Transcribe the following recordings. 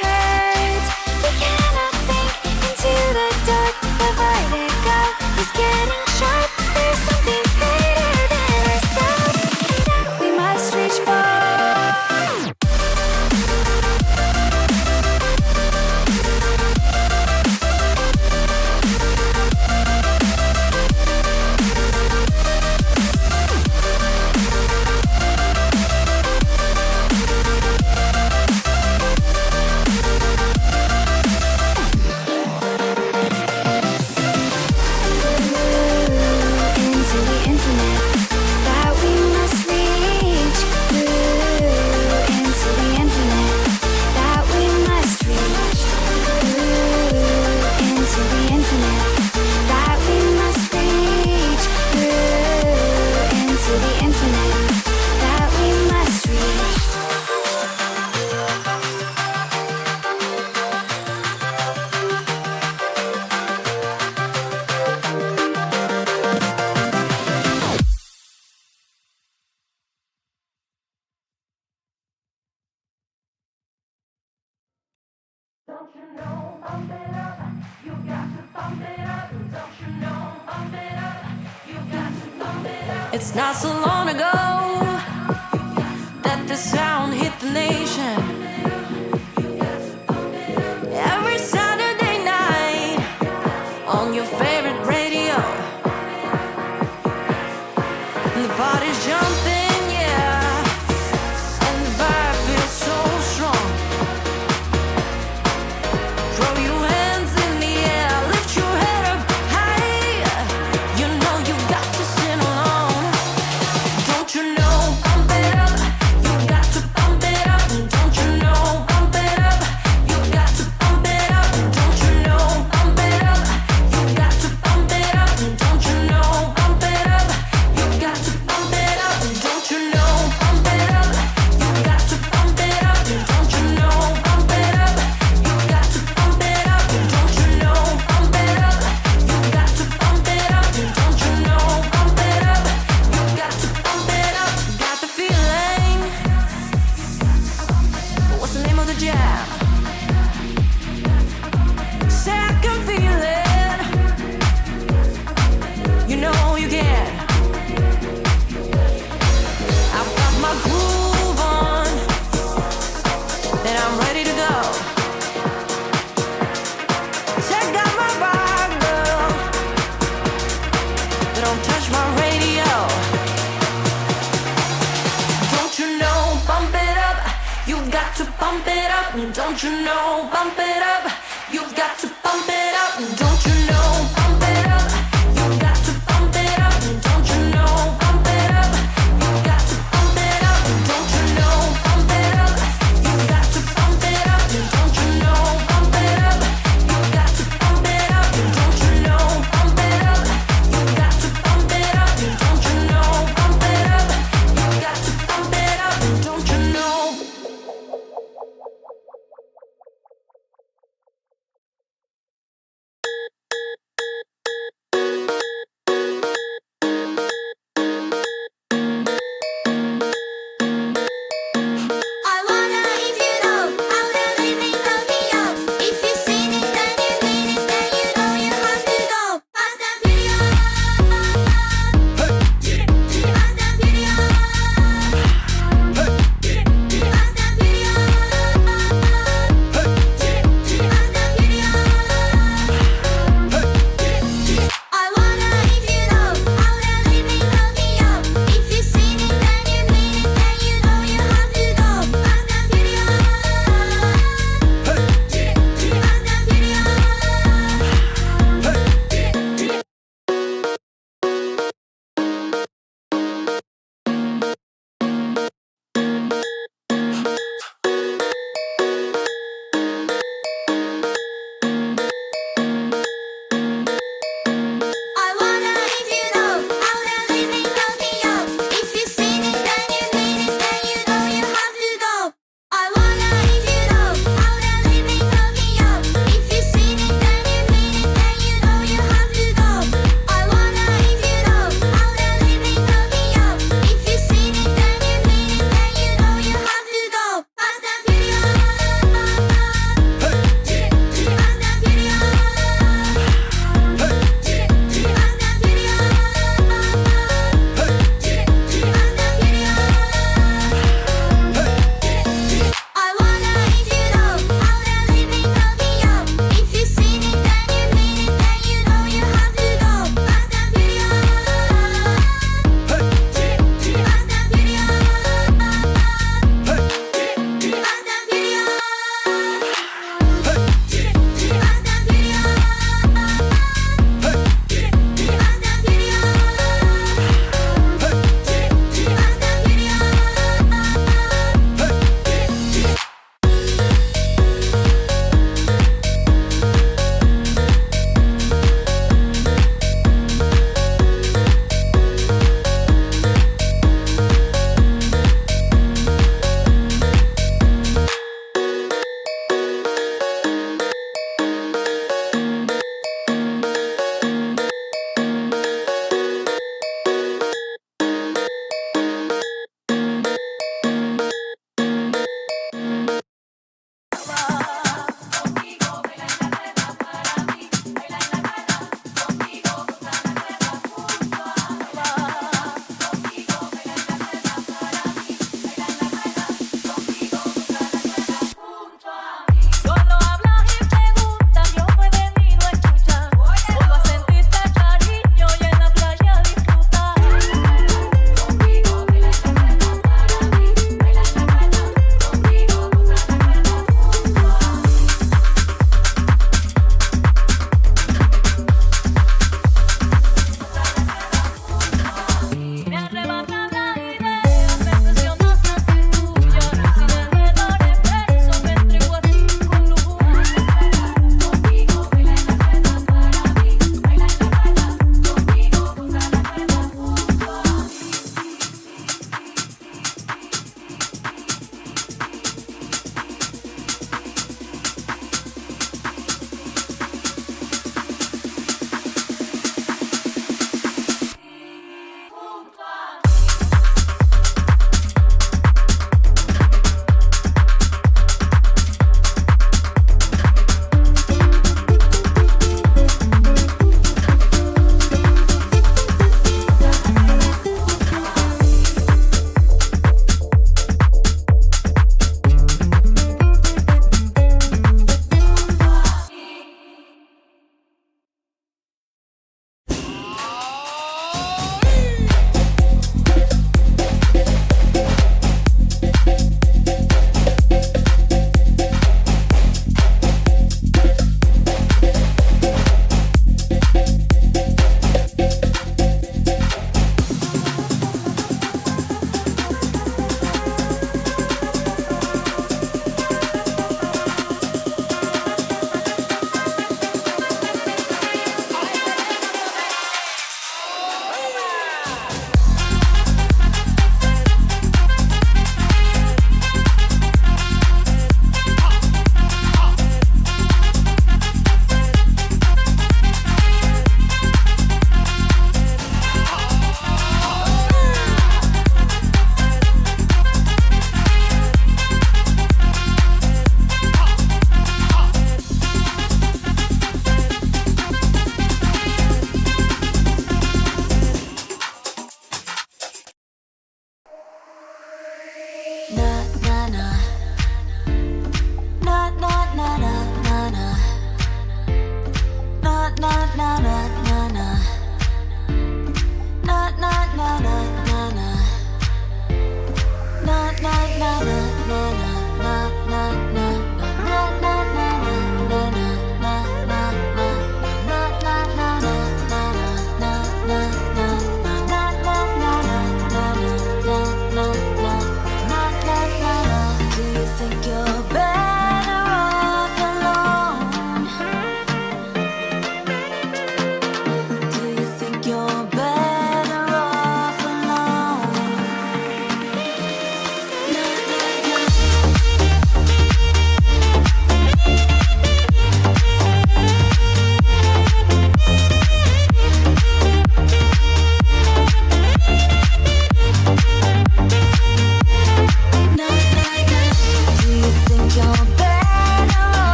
hurt. We cannot sink into the dark. The vertigo is getting sharp. There's something greater than ourselves that we must reach for. Don't you know, bump it up, you got to bump it up. Don't you know, bump it up, you got to bump it up. It's not so long ago that the sound hit the nation. Every Saturday night on your favorite radio, and the party's jumping, yeah, and the vibe feels so strong. Throw your hands in the air, lift your head up high. You know you've got to sing along. Don't you know, bump it up, you've got to bump it up. Don't you know, bump it up, you've got to bump it up. Don't you know, bump it up, you've got to bump it up. Don't you know, bump it up, you've got to bump it up. Don't you know, bump it up, you've got to bump it up. Don't you know, bump it up, you've got to bump it up. Don't you know, bump it up, you've got to bump it up. Don't you know, bump it up, you've got to bump it up. Got the feeling, but what's the name of the jam? Say I can feel it, you know you can. I've got my groove on, and I'm ready to go. Check out my vibe, girl, but don't touch my radio. Don't you know, bump it up, you've got to bump it up. Don't you know, bump it up, you've got to bump it up. Don't you know, bump it up, you've got to bump it up. Don't you know, bump it up, you've got to bump it up. Don't you know, bump it up, you've got to bump it up. Don't you know, bump it up, you've got to bump it up. Don't you know, bump it up, you've got to bump it up. Don't you know, bump it up, you've got to bump it up. Don't you know?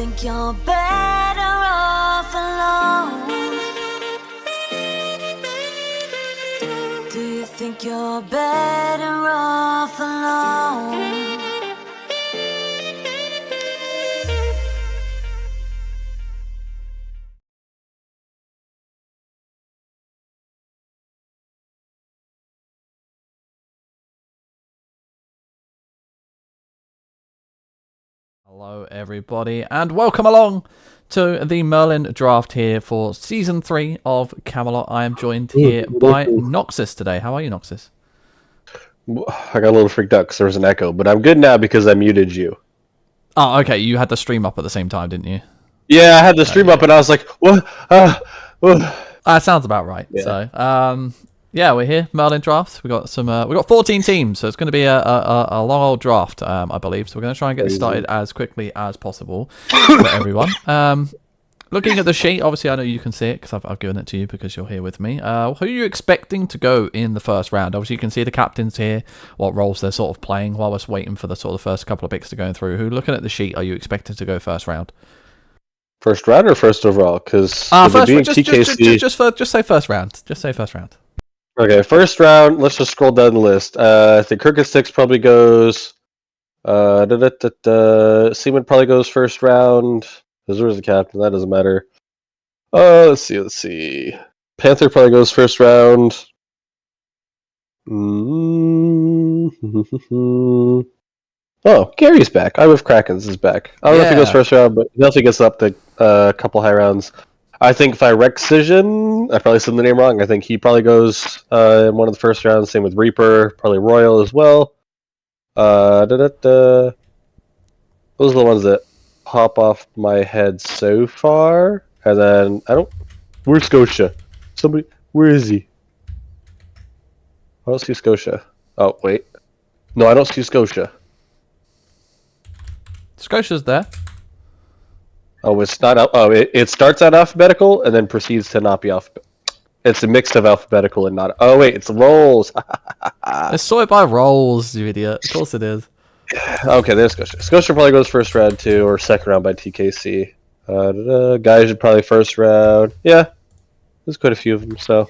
think you're better off alone? Do you think you're better off alone? Hello everybody and welcome along to the Merlin draft here for Season 3 of Camelot. I am joined here by Noxus today. How are you, Noxus? I got a little freaked out because there was an echo, but I'm good now because I muted you. Oh, okay. You had the stream up at the same time, didn't you? Yeah, I had the stream up and I was like, what? That sounds about right. Yeah. So, yeah, we're here. Merlin draft. We got 14 teams, so it's going to be a long old draft, I believe. So we're going to try and get this started as quickly as possible for everyone. Looking at the sheet, obviously I know you can see it because I've given it to you because you're here with me. Who are you expecting to go in the first round? Obviously you can see the captains here, what roles they're sort of playing while we're waiting for the sort of first couple of picks to go through. Who, looking at the sheet, are you expecting to go first round? First round or first overall? Because just say first round. Just say first round. Okay, first round. Let's just scroll down the list. I think Crooked Sticks probably goes. Seaman probably goes first round. Azur's the captain. That doesn't matter. Let's see. Panther probably goes first round. Oh, Gary's back. I with Krakens is back. I don't know if he goes first round, but he definitely gets up to a couple high rounds. I think if I Rexision, I probably said the name wrong. I think he probably goes in one of the first rounds. Same with Reaper, probably Royal as well. Those are the ones that pop off my head so far. And then where's Scotia? Where is he? I don't see Scotia. Oh wait, no, I don't see Scotia. Scotia's there. Oh, it's not. It starts out alphabetical and then proceeds to not be alphabetical. It's a mix of alphabetical and not. Oh wait, it's rolls. It's sorted by roles, you idiot. Of course it is. Okay, there's Scotia. Scotia probably goes first round too, or second round by TKC. Guys should probably first round. Yeah, there's quite a few of them. So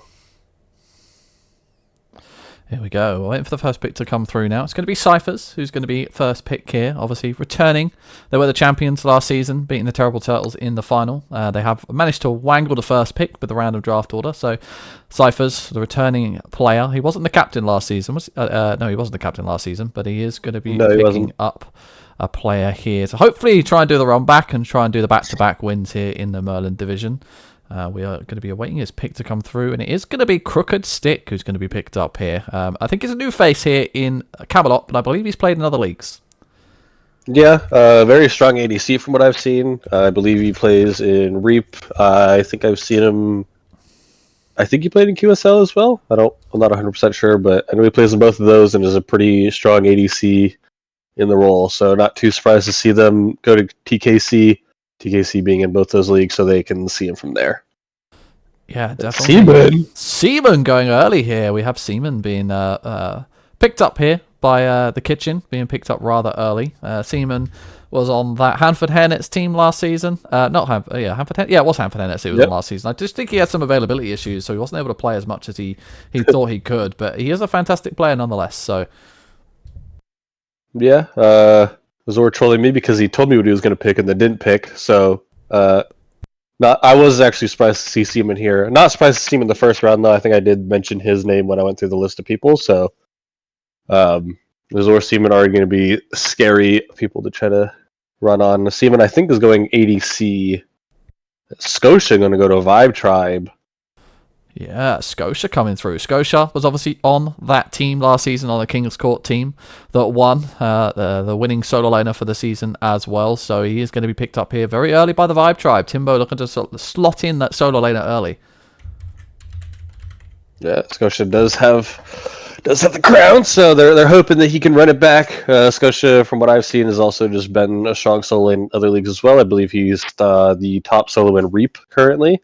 here we go. We're waiting for the first pick to come through now. It's going to be Cyphers, who's going to be first pick here, obviously returning. They were the champions last season, beating the Terrible Turtles in the final. They have managed to wangle the first pick with the random draft order. So Cyphers, the returning player, he wasn't the captain last season. No, he wasn't the captain last season, but he is going to be picking up a player here. So hopefully try and do the run back and try and do the back-to-back wins here in the Merlin division. We are going to be awaiting his pick to come through, and it is going to be Crooked Stick who's going to be picked up here. I think he's a new face here in Camelot, but I believe he's played in other leagues. yeah, very strong ADC from what I've seen. I believe he plays in Reap. I think I've seen him. I think he played in QSL as well. I'm not 100% sure, but I know he plays in both of those and is a pretty strong ADC in the role. So not too surprised to see them go to TKC. TKC being in both those leagues, so they can see him from there. Yeah, definitely. Seaman! Seaman going early here. We have Seaman being picked up here by the kitchen, being picked up rather early. Seaman was on that Hanford Hairnets team last season. Hanford Hairnets. Yeah, it was Hanford Hairnets he was on last season. I just think he had some availability issues, so he wasn't able to play as much as he thought he could. But he is a fantastic player nonetheless. So yeah, Azor trolling me because he told me what he was going to pick and then didn't pick. So I was actually surprised to see Seaman here. Not surprised to see him in the first round though. I think I did mention his name when I went through the list of people. So Azor Seaman are going to be scary people to try to run on. Seaman I think is going ADC. Scotia going to go to Vibe Tribe. yeah, Scotia coming through. Scotia was obviously on that team last season, on the King's Court team that won, the winning solo laner for the season as well. So he is going to be picked up here very early by the Vibe Tribe. Timbo looking to slot in that solo laner early. Yeah, Scotia does have the crown, so they're hoping that he can run it back. Scotia, from what I've seen, has also just been a strong solo in other leagues as well. I believe he's the top solo in Reap currently.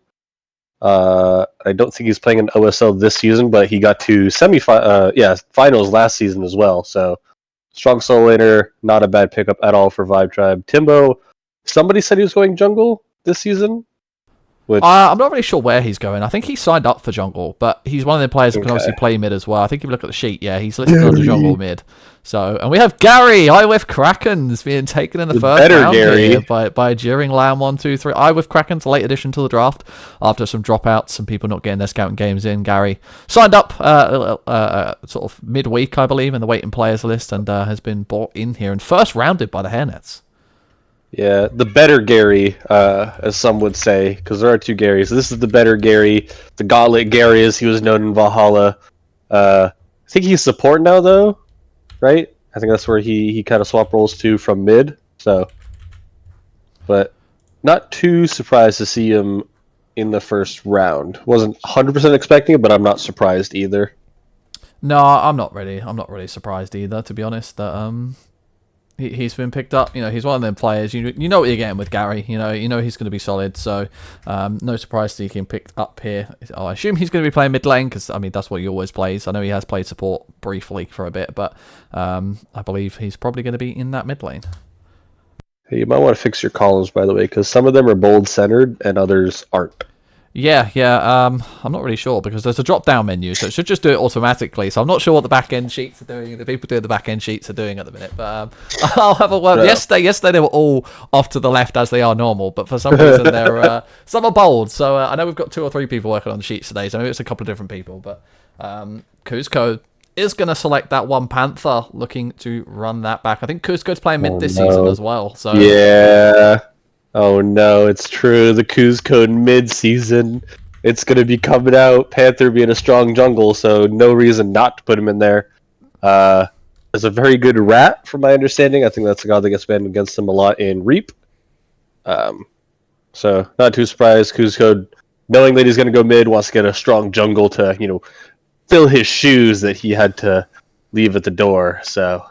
I don't think he's playing in OSL this season, but he got to finals last season as well. So strong solo laner, not a bad pickup at all for Vibe Tribe. Timbo somebody said he was going jungle this season. Which I'm not really sure where he's going. I think he signed up for jungle, but he's one of the players who can Okay. obviously play mid as well. I think if you look at the sheet, yeah, he's listed on the jungle mid. So, and we have Gary, I with Krakens, being taken in the first better round Gary. here by Jeering Lamb 1-2-3. I with Krakens, late addition to the draft after some dropouts, some people not getting their scouting games in. Gary signed up sort of midweek, I believe, in the waiting players list, and has been brought in here and first rounded by the Hairnets. Yeah, the better Gary, as some would say, because there are two Garys. This is the better Gary, the Gauntlet Gary, as he was known in Valhalla. I think he's support now, though, right? I think that's where he kind of swapped roles to from mid. So, but not too surprised to see him in the first round. Wasn't 100% expecting it, but I'm not surprised either. No, I'm not really surprised either, to be honest. That he's been picked up. You know, he's one of them players. You know what you're getting with Gary. You know he's going to be solid. So no surprise to see him picked up here. I assume he's going to be playing mid lane because I mean that's what he always plays. I know he has played support briefly for a bit, but I believe he's probably going to be in that mid lane. Hey, you might want to fix your columns, by the way, because some of them are bold centered and others aren't. Yeah. I'm not really sure because there's a drop-down menu, so it should just do it automatically. So I'm not sure what the back-end sheets are doing. The people doing the back-end sheets are doing at the minute. But I'll have a word. Yeah. Yesterday they were all off to the left as they are normal, but for some reason they're some are bold. So I know we've got 2 or 3 people working on the sheets today, so maybe it's a couple of different people. But Kuzco is going to select that one Panther, looking to run that back. I think Kuzco's playing mid this season as well. So yeah. Oh no, it's true. The Kuzco mid-season, it's going to be coming out. Panther being a strong jungle, so no reason not to put him in there. Is a very good rat, from my understanding. I think that's a god that gets banned against him a lot in Reap. So not too surprised. Kuzco, knowing that he's going to go mid, wants to get a strong jungle to fill his shoes that he had to leave at the door. So.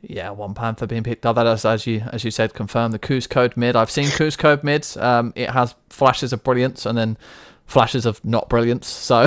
yeah, one Panther being picked up. That is, as you said, confirmed the Kuzco mid. I've seen Kuzco mids. It has flashes of brilliance and then flashes of not brilliance. So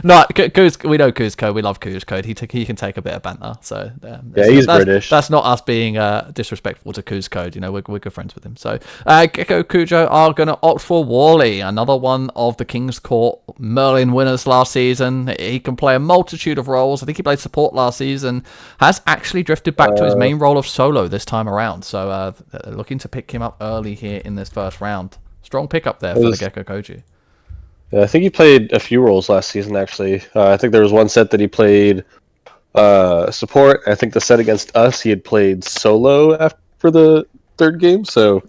no, we know Kuzco. We love Kuzco. He can take a bit of banter. So yeah, he's British. That's not us being disrespectful to Kuzco. We're good friends with him. So Gecko Kujo are going to opt for Wally, another one of the King's Court Merlin winners last season. He can play a multitude of roles. I think he played support last season. Has actually drifted back to his main role of solo this time around. So looking to pick him up early here in this first round. Strong pickup there for the Gecko Koju. Yeah, I think he played a few roles last season, actually. I think there was one set that he played support. I think the set against us, he had played solo after the third game, so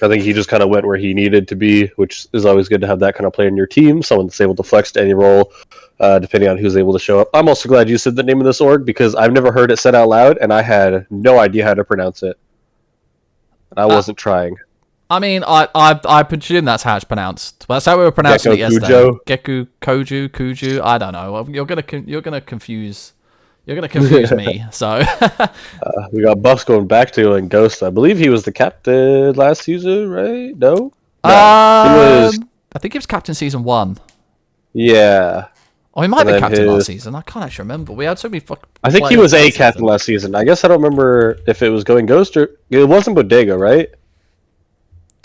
I think he just kind of went where he needed to be, which is always good to have that kind of player in your team, someone that's able to flex to any role, depending on who's able to show up. I'm also glad you said the name of this org, because I've never heard it said out loud, and I had no idea how to pronounce it. I wasn't trying. I mean, I presume that's how it's pronounced. That's how we were pronouncing it yesterday. Gecko Kuju. I don't know. You're gonna confuse me. So we got Buffs going back to and Ghost. I believe he was the captain last season, right? No, he was. I think he was captain season 1. Yeah. Oh, he might have been captain last season. I can't actually remember. We had so many I think he was a captain last season. I guess I don't remember if it was going Ghost or it wasn't Bodega, right?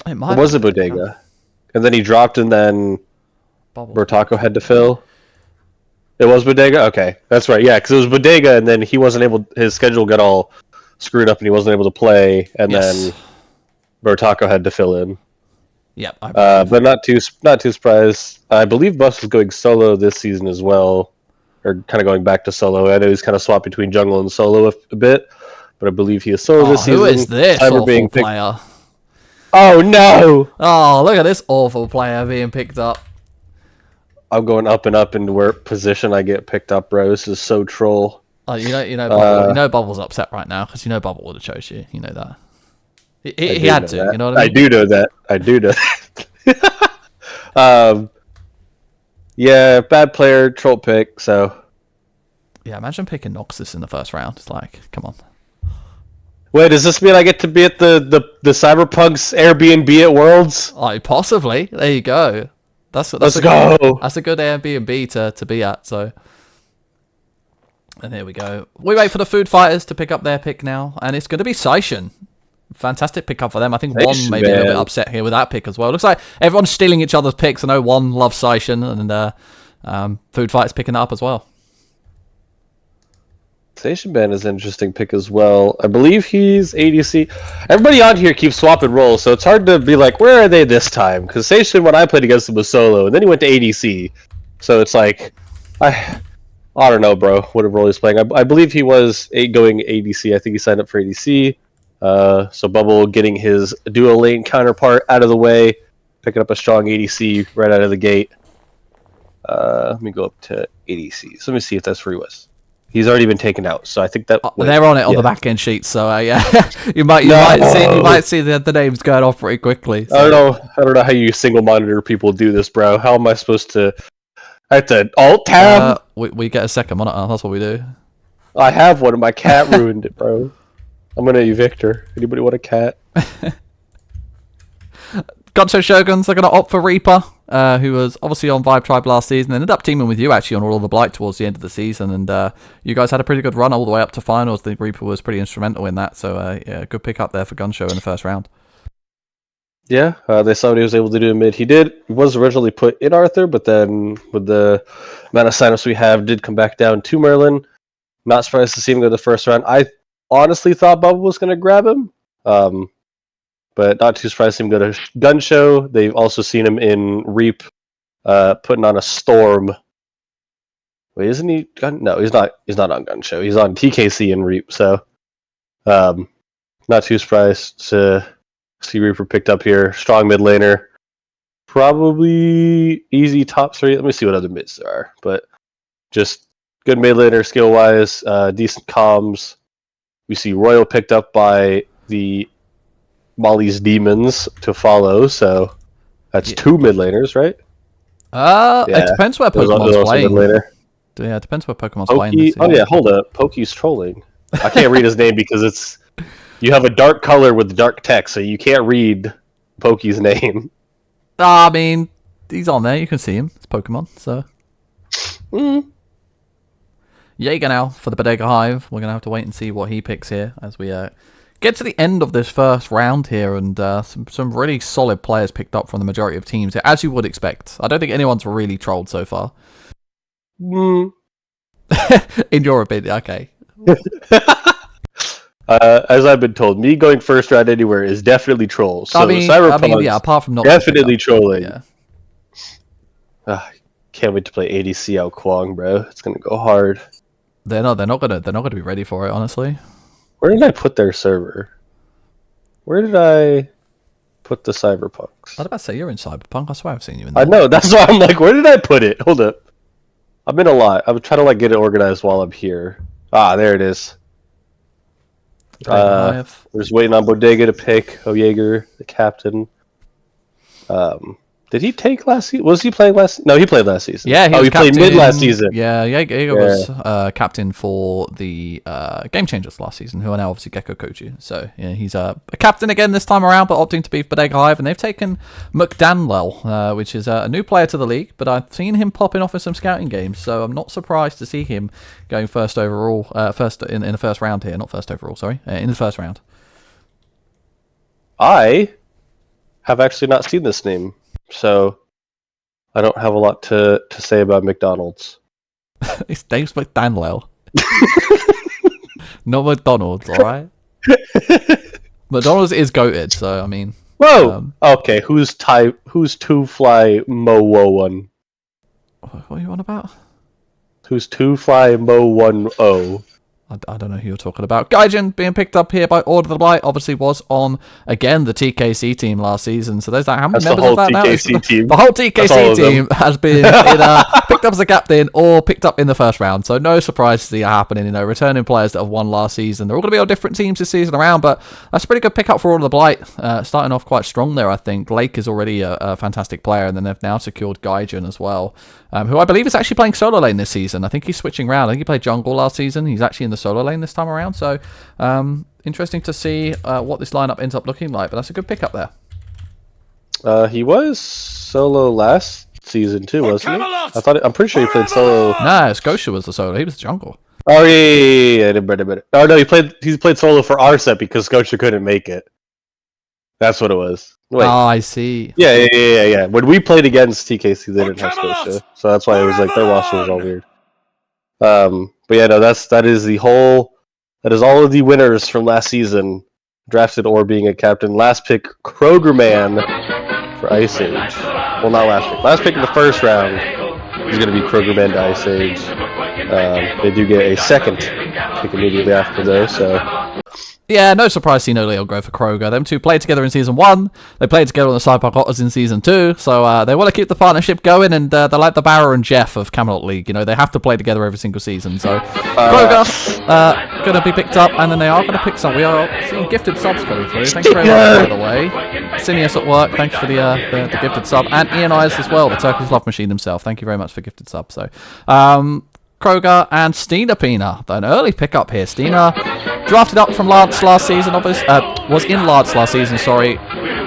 It might. It was a Bodega, and then he dropped, and then Bertaco had to fill. It was Bodega. Okay, that's right. Yeah, because it was Bodega, and then he wasn't able. His schedule got all screwed up, and he wasn't able to play, and then Bertaco had to fill in. Yep. But not too surprised. I believe Bus was going solo this season as well, or kind of going back to solo. I know he's kind of swapped between jungle and solo a bit, but I believe he is solo this season. Who is this awful player? Oh no! Oh, look at this awful player being picked up. I'm going up and up into where position I get picked up, bro. This is so troll. Oh, Bubble, Bubble's upset right now because Bubble would have chose you. You know that. He had to. You know what I mean? I do know that. Yeah, bad player, troll pick. So. Yeah, imagine picking Noxus in the first round. It's like, come on. Wait, does this mean I get to be at the Cyberpunk's Airbnb at Worlds? Oh, possibly. There you go. Let's go. That's a good Airbnb to be at. So, and here we go. We wait for the Food Fighters to pick up their pick now, and it's going to be Saishin fantastic pickup for them. I think Thanks, one maybe a little bit man. upset here with that pick as well. Looks like everyone's stealing each other's picks. I know one loves Seishin, and Food Fight's picking that up as well. Station Band is an interesting pick as well. I believe he's ADC. Everybody on here keeps swapping roles, so it's hard to be like, where are they this time? Because Station, when I played against him, was solo, and then he went to ADC. So it's like, I don't know, bro, what role he's playing. I believe he was going ADC. I think he signed up for ADC. So Bubble getting his dual lane counterpart out of the way, picking up a strong ADC right out of the gate. Let me go up to ADC. So let me see if that's where he was. He's already been taken out, so I think that they're on it on the back end sheet. So yeah, you might see the names going off pretty quickly. So. I don't know how you single monitor people do this, bro. How am I supposed to? I have to alt tab. We get a second monitor. That's what we do. I have one, and my cat ruined it, bro. I'm gonna evict her. Anybody want a cat? Goncho Shoguns are going to opt for Reaper, who was obviously on Vibe Tribe last season, and ended up teaming with you actually on All of the Blight towards the end of the season, and you guys had a pretty good run all the way up to finals. The Reaper was pretty instrumental in that, so yeah, good pick up there for Goncho in the first round. Yeah, they saw what he was able to do in mid. He was originally put in Arthur, but then with the amount of signups we have, did come back down to Merlin. Not surprised to see him go the first round. I honestly thought Bubble was going to grab him. But not too surprised to see him go to Gun Show. They've also seen him in Reap, putting on a Storm. Wait, isn't he? No, he's not. He's not on Gun Show. He's on TKC and Reap. So, not too surprised to see Reaper picked up here. Strong mid laner, probably easy top 3. Let me see what other mids there are, but just good mid laner skill wise, decent comms. We see Royal picked up by the Molly's Demons to follow, so that's 2 mid laners, right? It depends where Pokemon's playing. Yeah, it depends where Pokemon's playing. This oh yeah, hold up. Pokey's trolling. I can't read his name because you have a dark color with dark text, so you can't read Pokey's name. I mean, he's on there. You can see him. It's Pokemon, so. Jaeger now for the Bodega Hive. We're going to have to wait and see what he picks here as we get to the end of this first round here, and some really solid players picked up from the majority of teams, as you would expect. I don't think anyone's really trolled so far. In your opinion, okay. As I've been told, me going first round anywhere is definitely trolls. So yeah, apart from not definitely trolling. Yeah. Can't wait to play ADC out Kwong, bro. It's gonna go hard. They're not gonna be ready for it, honestly. Where did I put their server? Where did I put the Cyberpunks? I was about to say you're in Cyberpunk. I swear I've seen you in there. I know, that's why I'm like, where did I put it? Hold up. I'm in a lot. I'm trying to get it organized while I'm here. Ah, there it is. We're just waiting on Bodega to pick Jaeger, the captain. Did he take last season? Was he playing last? No, he played last season. Yeah, he played mid last season. Yeah, Jaeger was captain for the Game Changers last season, who are now obviously Gecko Kochi. So yeah, he's a captain again this time around, but opting to be Bodega Hive, and they've taken McDanwell, which is a new player to the league, but I've seen him popping off in some scouting games, so I'm not surprised to see him going first overall, first in the first round here, not first overall, sorry, in the first round. I have actually not seen this name. So, I don't have a lot to say about McDonald's. His name's McDanwell. Not McDonald's, alright? McDonald's is goated, so, I mean... Whoa! Okay, who's Two Fly Mo One? What are you on about? Who's Two Fly Mo 1-0? I don't know who you're talking about. Gaijin being picked up here by Order of the Blight obviously was on, again, the TKC team last season. So there's that. How many members of that now? The whole TKC team has been either picked up as a captain or picked up in the first round. So no surprises are happening. You know, returning players that have won last season. They're all going to be on different teams this season around, but that's a pretty good pickup for Order of the Blight. Starting off quite strong there, I think. Lake is already a fantastic player, and then they've now secured Gaijin as well, who I believe is actually playing solo lane this season. I think he's switching around. I think he played jungle last season. He's actually in the solo lane this time around, so interesting to see what this lineup ends up looking like, but that's a good pickup there. He was solo last season too, wasn't he? I'm pretty sure he played solo. Nah, Scotia was the solo. He was the jungle. Oh yeah. Oh no, he played solo for our set because Scotia couldn't make it. That's what it was. Wait. Oh, I see. Yeah. When we played against TKC, they didn't have Scotia, so that's why it was like their roster was all weird. But yeah, no, that is all of the winners from last season, drafted or being a captain. Last pick, Kroger Man for Ice Age. Well, not last pick. Last pick in the first round is going to be Kroger Man to Ice Age. They do get a second pick immediately after though, so. Yeah, no surprise seeing Leo go for Kroger. Them two played together in Season 1. They played together on the Cyberpunk Otters in Season 2. So they want to keep the partnership going, and they're like the Barrow and Jeff of Camelot League. You know, they have to play together every single season. So Kroger going to be picked up, and then they are going to pick some. We are seeing gifted subs coming through. Thanks very much, by the way. Sinius at work, thanks for the gifted sub. And Ian Eyes as well, the Turkish Love Machine himself. Thank you very much for gifted sub. So Kroger and Stina Pina, an early pickup here. Stina drafted up from Lance last season, obviously, was in Lance last season,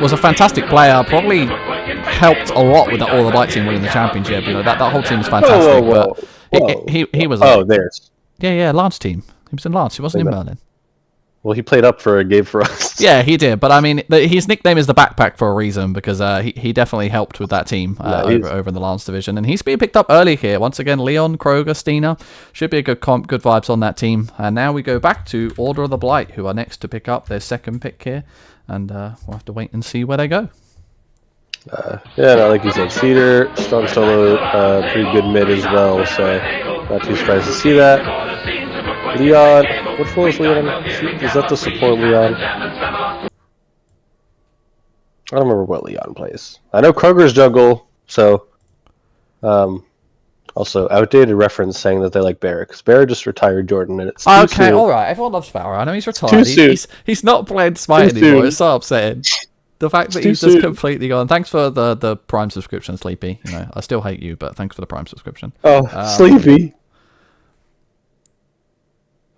was a fantastic player, probably helped a lot with all the Light team winning the championship. You know, that whole team is fantastic. Whoa. But he was... theirs. Yeah, Lance team. He was in Lance, he wasn't in Merlin. Well, he played up for a game for us. Yeah, he did. But I mean, his nickname is the Backpack for a reason, because he definitely helped with that team over in the Lance division. And he's being picked up early here. Once again, Leon, Kroger, Stina. Should be a good comp, good vibes on that team. And now we go back to Order of the Blight, who are next to pick up their second pick here. And we'll have to wait and see where they go. Like you said, Cedar, strong solo, pretty good mid as well. So not too surprised to see that. Leon, which one is Leon? Is that the support Leon? I don't remember what Leon plays. I know Kroger's jungle, so also outdated reference saying that they like Barrett, because Barrett just retired Jordan, and it's too soon. Alright, everyone loves Barrett. I know he's retired. He's not playing Smite anymore. It's so upsetting. The fact that he's just completely gone. Thanks for the Prime subscription, Sleepy. You know, I still hate you, but thanks for the Prime subscription. Sleepy.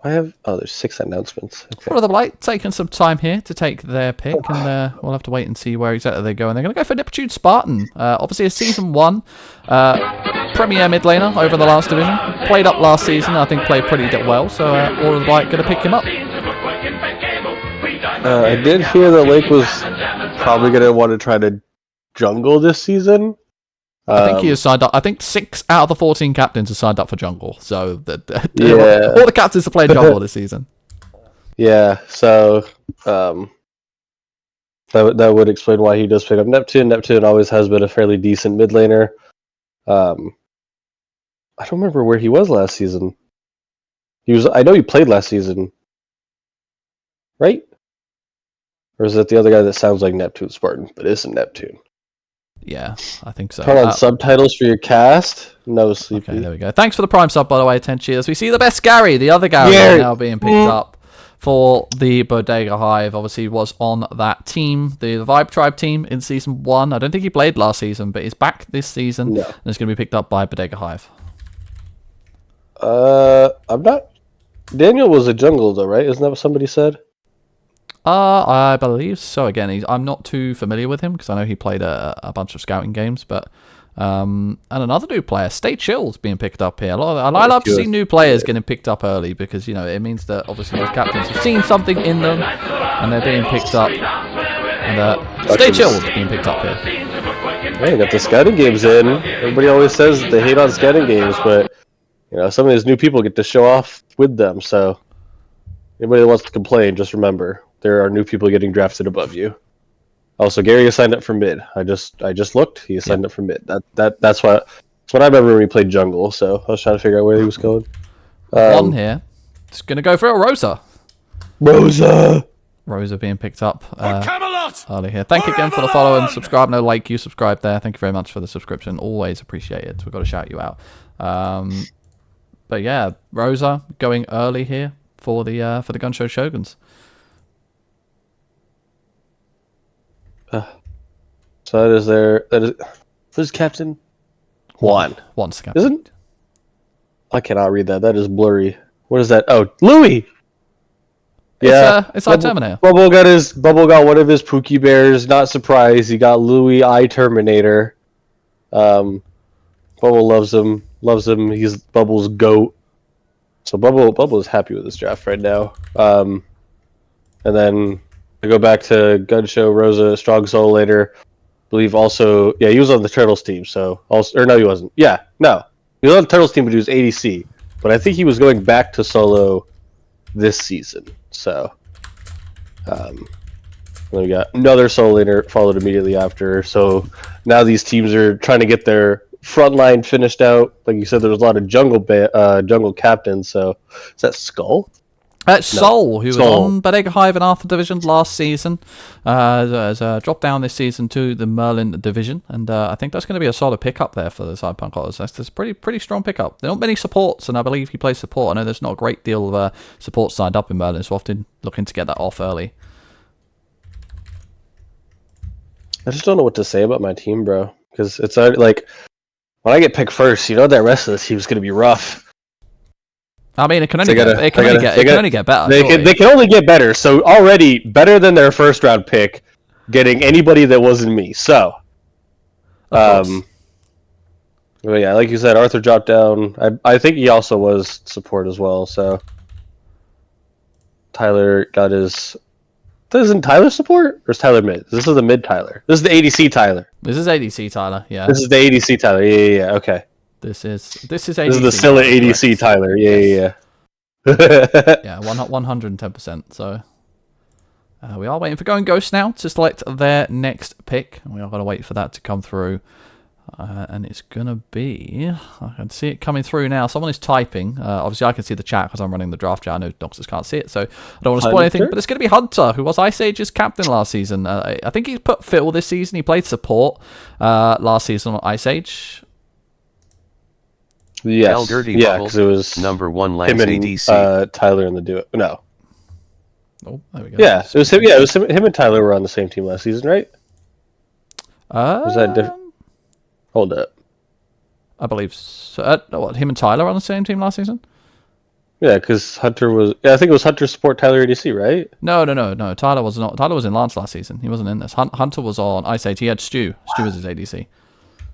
There's 6 announcements. Okay. Order of the Blight taking some time here to take their pick, and we'll have to wait and see where exactly they go. And they're going to go for Neptune Spartan. Obviously, a Season 1 Premier mid laner over in the last division. Played up last season, I think played pretty well. So Order of the Blight going to pick him up. I did hear that Lake was probably going to want to try to jungle this season. I think he has signed up. I think 6 out of the 14 captains have signed up for jungle. So all the captains are playing jungle this season. Yeah, so that would explain why he does pick up Neptune. Neptune always has been a fairly decent mid laner. I don't remember where he was last season. I know he played last season, right? Or is it the other guy that sounds like Neptune Spartan, but isn't Neptune? Yeah, I think so. Turn on subtitles for your cast. No, Sleepy. Okay, there we go. Thanks for the Prime sub, by the way, Tenchi. As we see the best Gary, the other Gary, now being picked up for the Bodega Hive. Obviously, was on that team, the Vibe Tribe team in Season 1. I don't think he played last season, but he's back this season, and is going to be picked up by Bodega Hive. I'm not... Daniel was a jungle, though, right? Isn't that what somebody said? I believe so. Again, I'm not too familiar with him because I know he played a bunch of scouting games, but and another new player, Stay Chill's being picked up here. I love to see new players getting picked up early because it means that obviously those captains have seen something in them and they're being picked up. And Stay Chill's being picked up here. Hey, got the scouting games in. Everybody always says they hate on scouting games, but some of these new people get to show off with them. So anybody that wants to complain, just remember. There are new people getting drafted above you. Also, Gary has signed up for mid. I just looked. He signed up for mid. That's what I remember when we played jungle. So I was trying to figure out where he was going. One here. It's gonna go for a Rosa. Rosa being picked up early here. Thank you again for the follow and subscribe. No like you subscribe there. Thank you very much for the subscription. Always appreciate it. We've got to shout you out. But yeah, Rosa going early here for the Gunshow Shoguns. So that is who's captain? Juan. Juan's captain. Isn't? I cannot read that. That is blurry. What is that? Oh, Louis. Yeah, it's our Terminator. Bubble got one of his Pookie Bears. Not surprised. He got Louis I Terminator. Bubble loves him. He's Bubble's goat. So Bubble is happy with this draft right now. And then I go back to Gun Show, Rosa, Strong Soul later. I believe also, yeah, he was on the Turtles team. So also, or no, he wasn't. Yeah, no, he was on the Turtles team, but he was ADC. But I think he was going back to solo this season. So, then we got another solo later followed immediately after. So now these teams are trying to get their front line finished out. Like you said, there was a lot of jungle captains. So is that Skull? Sol, who was Sol. on Bodega Hive in Arthur Division last season, has dropped down this season to the Merlin Division, and I think that's going to be a solid pickup there for the Cyberpunk Otters. That's a pretty strong pickup. There aren't many supports, and I believe he plays support. I know there's not a great deal of support signed up in Merlin, so often looking to get that off early. I just don't know what to say about my team, bro. Because it's like when I get picked first, you know that rest of the team's going to be rough. I mean, it can only get better. They can only get better. So already better than their first round pick, getting anybody that wasn't me. So, well, yeah, like you said, Arthur dropped down. I think he also was support as well. So Tyler got his. Isn't Tyler support or is Tyler mid? This is the mid Tyler. This is the ADC Tyler. This is ADC Tyler. Yeah. This is the ADC Tyler. Yeah. Okay. This is ADC. This is the Scylla ADC Tyler. Yeah. Yeah, 110%. So we are waiting for Going Ghost now to select their next pick. We are going to wait for that to come through. And it's going to be... I can see it coming through now. Someone is typing. Obviously, I can see the chat because I'm running the draft chat. I know Noxus can't see it, so I don't want to spoil anything. But it's going to be Hunter, who was Ice Age's captain last season. I think he's put Phil this season. He played support last season on Ice Age. Yes. Because it was number one last him and ADC. Tyler in the duo. No. Oh, there we go. Yeah, it was him. Yeah, it was him and Tyler were on the same team last season, right? Was that different? Hold up. I believe so. What, him and Tyler were on the same team last season? Yeah, because Hunter was... Yeah, I think it was Hunter support Tyler ADC, right? No. Tyler was not. Tyler was in Lance last season. He wasn't in this. Hunter was on Ice Age. He had Stu. Stu was his ADC.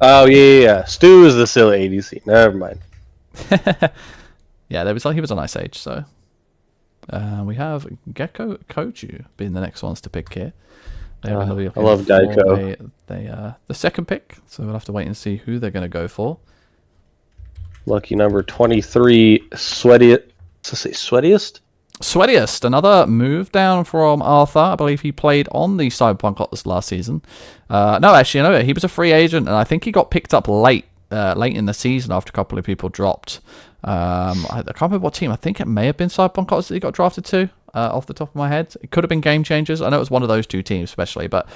Oh, yeah. Stu is the Scylla ADC. Never mind. Yeah, he was on Ice Age, so... we have Gecko Koju being the next ones to pick here. I love Geico. The second pick, so we'll have to wait and see who they're going to go for. Lucky number 23, Sweatiest? Sweatiest, another move down from Arthur. I believe he played on the Cyberpunk Otters last season. No, actually, no, he was a free agent, and I think he got picked up late in the season after a couple of people dropped. I can't remember what team. I think it may have been Cyberpunk Otters that he got drafted to, off the top of my head. It could have been Game Changers. I know it was one of those two teams especially, but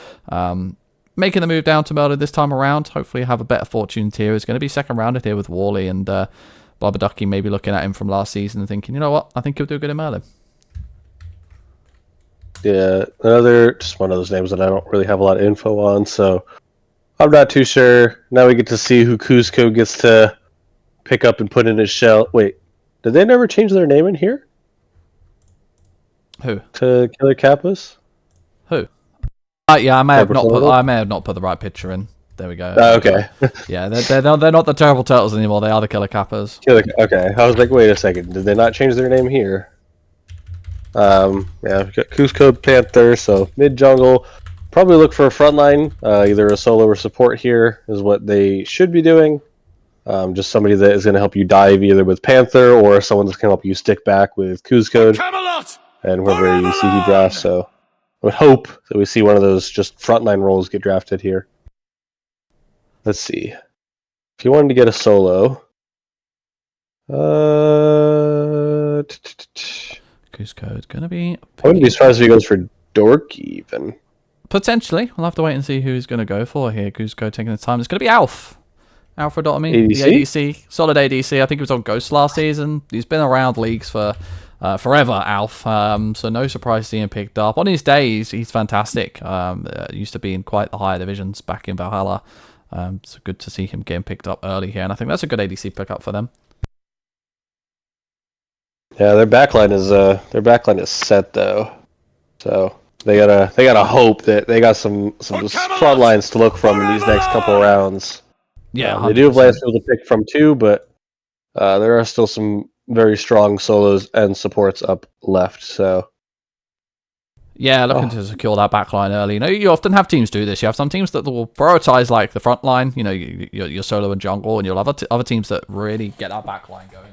making the move down to Merlin this time around. Hopefully have a better fortune tier. It's going to be second rounded here with Wally and Barbaducky maybe looking at him from last season and thinking, you know what, I think he'll do good in Merlin. Yeah, just one of those names that I don't really have a lot of info on, so I'm not too sure. Now we get to see who Cusco gets to pick up and put in his shell. Wait, did they never change their name in here? Who? To Killer Kappas? Who? Yeah, I may have not put the right picture in. There we go. Okay. Yeah, they're not the Terrible Turtles anymore. They are the Killer Kappas. Okay, I was like, wait a second. Did they not change their name here? Yeah, we've got Cusco Panther, so mid jungle. Probably look for a frontline, either a solo or support here is what they should be doing. Just somebody that is going to help you dive either with Panther or someone that's going to help you stick back with Cusco Camelot! and whoever you see he drafts. So I would hope that we see one of those just frontline roles get drafted here. Let's see. If you wanted to get a solo, Cusco is going to be... I wouldn't be surprised if he goes for Dorky even. Potentially. We'll have to wait and see who he's going to go for here. Cusco taking his time. It's going to be Alf. Alfredotomy, ADC? the ADC. Solid ADC. I think he was on Ghost last season. He's been around leagues for forever, Alf. So no surprise seeing him picked up. On his days, he's fantastic. Used to be in quite the higher divisions back in Valhalla. So good to see him getting picked up early here. And I think that's a good ADC pickup for them. Yeah, their backline is set though. So they gotta hope that they got some front lines to look from in these next couple rounds. Yeah, they do have last people to pick from too, but there are still some very strong solos and supports up left. So Yeah, looking to secure that back line early. You often have teams do this. You have some teams that will prioritize like the front line, your solo and jungle, and you'll have other teams that really get that back line going.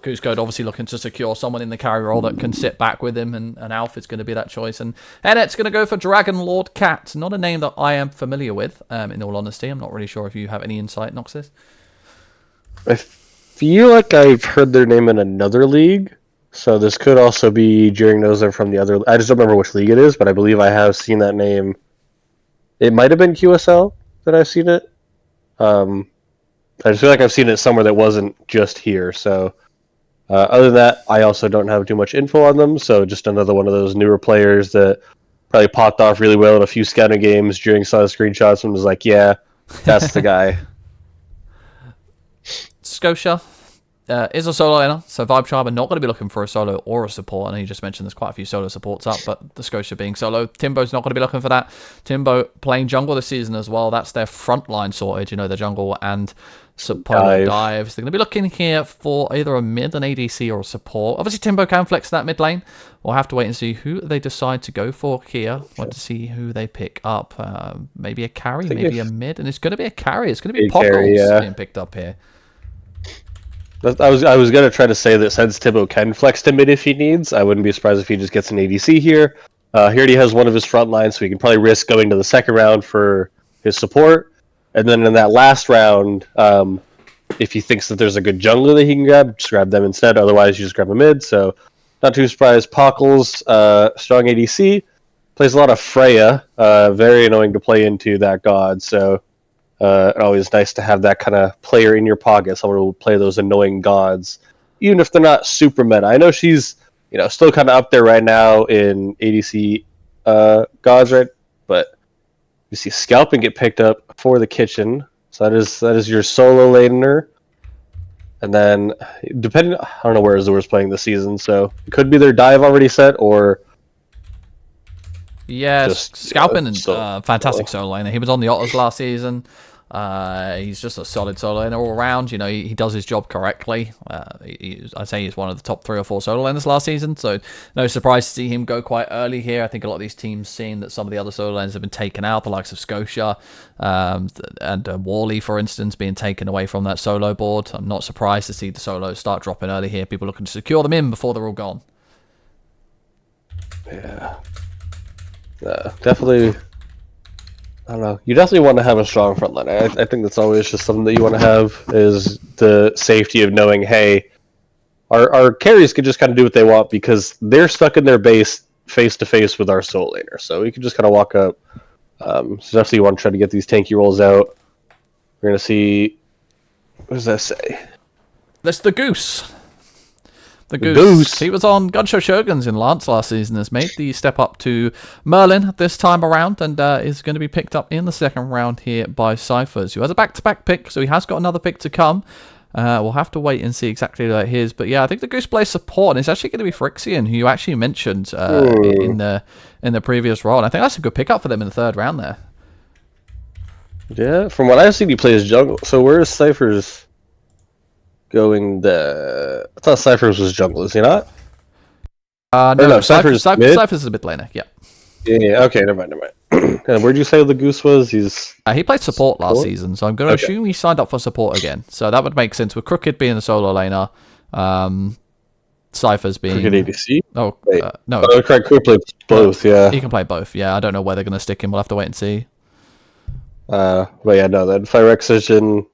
Cusco obviously looking to secure someone in the carry role that can sit back with him, and Alf is going to be that choice. And Ennet's going to go for Dragon Lord Cat. Not a name that I am familiar with, in all honesty. I'm not really sure if you have any insight, Noxus. I feel like I've heard their name in another league, so this could also be Jiring knows them from the other. I just don't remember which league it is, but I believe I have seen that name. It might have been QSL that I've seen it. I just feel like I've seen it somewhere that wasn't just here, so... other than that, I also don't have too much info on them, so just another one of those newer players that probably popped off really well in a few scouting games. During saw the screenshots and was like, yeah, that's the guy. Scotia is a solo laner, so Vibe Tribe are not going to be looking for a solo or a support. I know you just mentioned there's quite a few solo supports up, but the Scotia being solo, Timbo's not going to be looking for that. Timbo playing jungle this season as well. That's their frontline sorted, the jungle and support dives. They're going to be looking here for either a mid, an ADC, or a support. Obviously, Timbo can flex that mid lane. We'll have to wait and see who they decide to go for here. Want to see who they pick up. Maybe a carry, maybe a mid, and it's going to be a carry. It's going to be Poggles being picked up here. I was going to try to say that since Timbo can flex to mid if he needs, I wouldn't be surprised if he just gets an ADC here. He already has one of his front lines, so he can probably risk going to the second round for his support. And then in that last round, if he thinks that there's a good jungler that he can grab, just grab them instead. Otherwise, you just grab a mid. So not too surprised. Poggles, strong ADC, plays a lot of Freya. Very annoying to play into that god. So always nice to have that kind of player in your pocket, someone who will play those annoying gods, even if they're not super meta. I know she's still kind of up there right now in ADC gods, right? But you see Scalping get picked up for the kitchen, so that is your solo laner. And then depending, I don't know where Azur's playing this season, so it could be their dive already set or. Yeah, Scalping and fantastic solo laner. He was on the Otters last season. He's just a solid solo laner all around. He does his job correctly. I'd say he's one of the top 3 or 4 solo laners last season, so no surprise to see him go quite early here. I think a lot of these teams seeing that some of the other solo laners have been taken out, the likes of Scotia and Worley, for instance, being taken away from that solo board. I'm not surprised to see the solos start dropping early here. People looking to secure them in before they're all gone. Yeah. Definitely. I don't know. You definitely want to have a strong front line. I think that's always just something that you want to have, is the safety of knowing, hey, our carries can just kind of do what they want because they're stuck in their base face to face with our solo laner. So we can just kind of walk up. So definitely you want to try to get these tanky rolls out. We're going to see... What does that say? That's the Goose. The Goose. He was on Gunshow Shoguns in Lance last season, has made the step up to Merlin this time around, and is going to be picked up in the second round here by Cyphers, who has a back-to-back pick, so he has got another pick to come. We'll have to wait and see exactly what it is, but yeah, I think the Goose plays support, and it's actually going to be Phyrexian, who you actually mentioned in the previous role, and I think that's a good pickup for them in the third round there. Yeah, from what I've seen, he plays jungle. So where is Cyphers going there? I thought Cyphers was jungle, is he not? No, Cyphers is a mid laner, yeah. Yeah, okay, never mind. And where'd you say the Goose was? He played support last season, so I'm going to assume he signed up for support again. So that would make sense with Crooked being a solo laner, Cyphers being... Crooked ADC? Oh, no. Oh, correct, Crooked plays both, yeah. He can play both, yeah. I don't know where they're going to stick him. We'll have to wait and see. But yeah, no, that Phyrexian,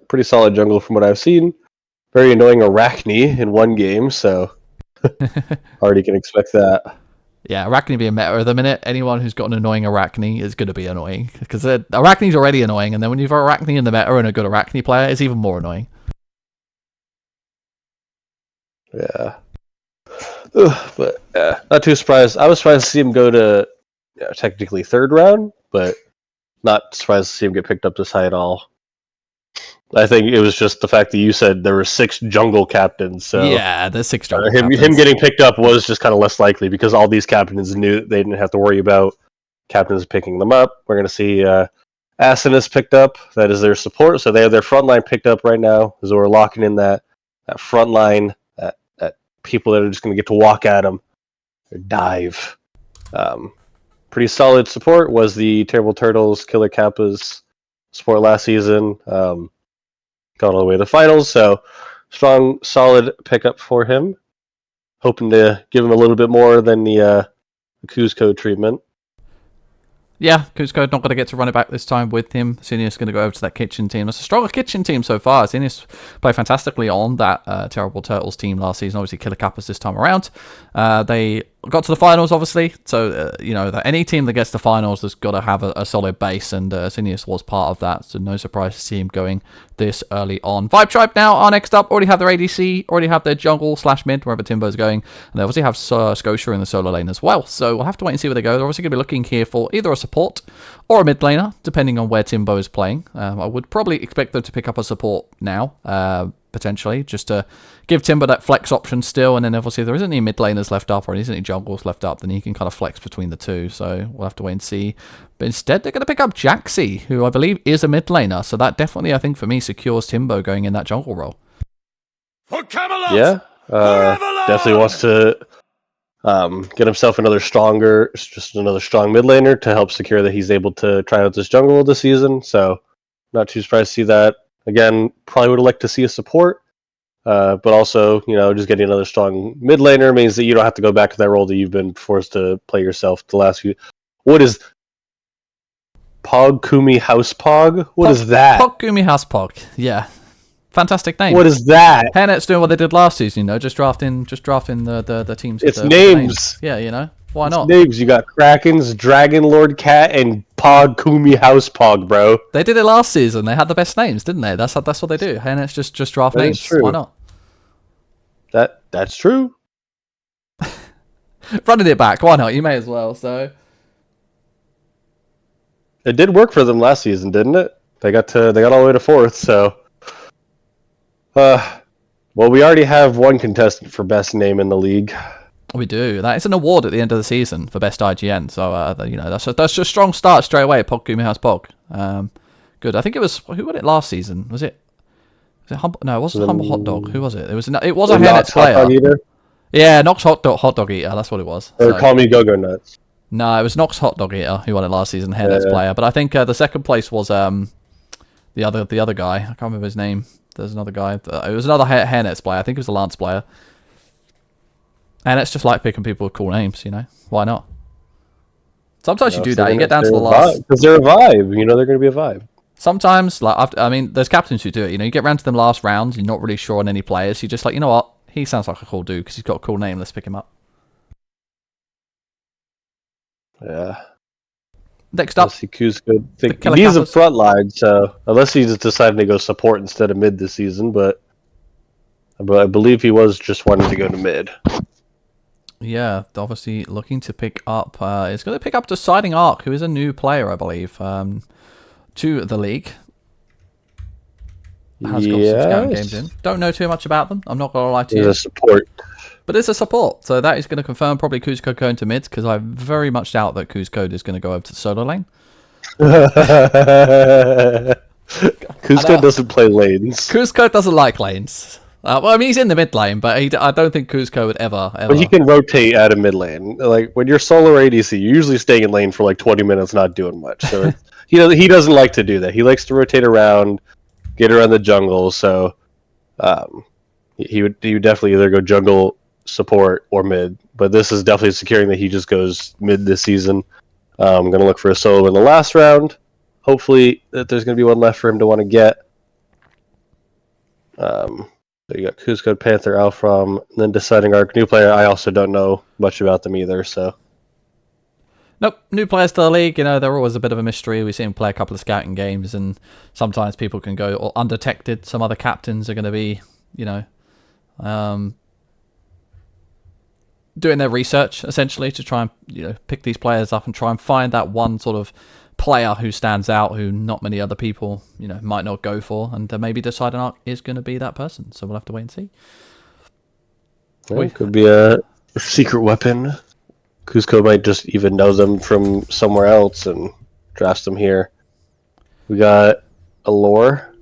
pretty solid jungle from what I've seen. Very annoying Arachne in one game, so already can expect that. Yeah, Arachne being meta at the minute. Anyone who's got an annoying Arachne is going to be annoying, because Arachne's already annoying, and then when you've got Arachne in the meta and a good Arachne player, it's even more annoying. Yeah. But not too surprised. I was surprised to see him go to technically third round, but not surprised to see him get picked up this high at all. I think it was just the fact that you said there were 6 jungle captains. So yeah, there's 6 jungle captains. Him getting picked up was just kind of less likely because all these captains knew that they didn't have to worry about captains picking them up. We're going to see Asinus picked up. That is their support. So they have their front line picked up right now. So we're locking in that front line, that people that are just going to get to walk at them or dive. Pretty solid support. Was the Terrible Turtles, Killer Kappas support last season. Got all the way to the finals, so strong, solid pickup for him. Hoping to give him a little bit more than the Kuzco treatment. Yeah, Kuzco not going to get to run it back this time with him. Sinius going to go over to that kitchen team. That's a stronger kitchen team so far. Sinius played fantastically on that Terrible Turtles team last season. Obviously, Killer Kappas this time around. They got to the finals, obviously. So, any team that gets to the finals has got to have a solid base, and Sinius was part of that. So, no surprise to see him going this early on. Vibe Tribe now are next up. Already have their ADC, already have their jungle/mid, wherever Timbo's going. And they obviously have Scotia in the solo lane as well. So, we'll have to wait and see where they go. They're obviously going to be looking here for either a support or a mid laner, depending on where Timbo is playing. I would probably expect them to pick up a support now, potentially, just to give Timbo that flex option still, and then obviously if there isn't any mid laners left up or there isn't any jungles left up, then he can kind of flex between the two, so we'll have to wait and see. But instead, they're going to pick up Jaxi, who I believe is a mid laner, so that definitely, I think, for me, secures Timbo going in that jungle role. For Camelot! Yeah, definitely wants to get himself another strong mid laner to help secure that he's able to try out this jungle this season, so not too surprised to see that. Again, probably would have liked to see a support, but also, just getting another strong mid laner means that you don't have to go back to that role that you've been forced to play yourself the last few. What is Pog Kumi House Pog? What is that? Pog Kumi House Pog, yeah. Fantastic name. What is that? Hairnet's doing what they did last season, just drafting the teams. It's with the names. Yeah, why not? Names. You got Krakens, Dragon Lord Cat, and Pog Kumi House Pog, bro. They did it last season. They had the best names, didn't they? That's what they do. Hairnet's just draft That is names. true. Why not? That's true. Running it back, why not? You may as well. So It did work for them last season, didn't it? They got all the way to 4th, so well, we already have one contestant for best name in the league. we do. That is an award at the end of the season for best IGN. So that's a strong start straight away. Pog Kumi House Pog. Good. I think it was who won it last season. Was it no, it wasn't Humble Hot Dog. Who was it? It was a Hairnet's player. Yeah, Nox Hot Dog Eater. That's what it was. Or Call Me Go-Go Nuts. No, it was Nox Hot Dog Eater who won it last season. Hairnet's player. But I think the second place was the other guy. I can't remember his name. There's another guy. It was another Hairnet's player. I think it was a Lance player. And it's just like picking people with cool names, Why not? Sometimes you do that. You get down to the last. Because they're a vibe. They're going to be a vibe. Sometimes, there's captains who do it. You get round to them last rounds. You're not really sure on any players. You're just like, you know what? He sounds like a cool dude because he's got a cool name. Let's pick him up. Yeah. Next up, he's a front line, so unless he's deciding to go support instead of mid this season, but I believe he was just wanting to go to mid. Yeah, obviously looking to pick up. It's going to pick up Deciding Arc, who is a new player, I believe, to the league. Has got some scouting games in. Don't know too much about them. I'm not going to lie to you. He's a support. But it's a support, so that is going to confirm probably Kuzco going to mid, because I very much doubt that Kuzco is going to go over to the solo lane. Kuzco doesn't play lanes. Kuzco doesn't like lanes. He's in the mid lane, but I don't think Kuzco would ever. But he can rotate out of mid lane. Like when you're solo ADC, you're usually staying in lane for like 20 minutes, not doing much. So he doesn't like to do that. He likes to rotate around, get around the jungle. So he would definitely either go jungle, support, or mid. But this is definitely securing that he just goes mid this season. I'm gonna look for a solo in the last round. Hopefully that there's gonna be one left for him to want to get. So you got Kuzco, Panther, Alfrom, and then Deciding Arc. New player, I also don't know much about them either, so. Nope, new players to the league, they're always a bit of a mystery. We see them play a couple of scouting games, and sometimes people can go undetected. Some other captains are going to be, doing their research, essentially, to try and, pick these players up and try and find that one sort of player who stands out, who not many other people, might not go for, and maybe Deciding Arc is going to be that person. So we'll have to wait and see. Yeah, could be a secret weapon. Kuzco might just even know them from somewhere else and drafts them here. We got a lore,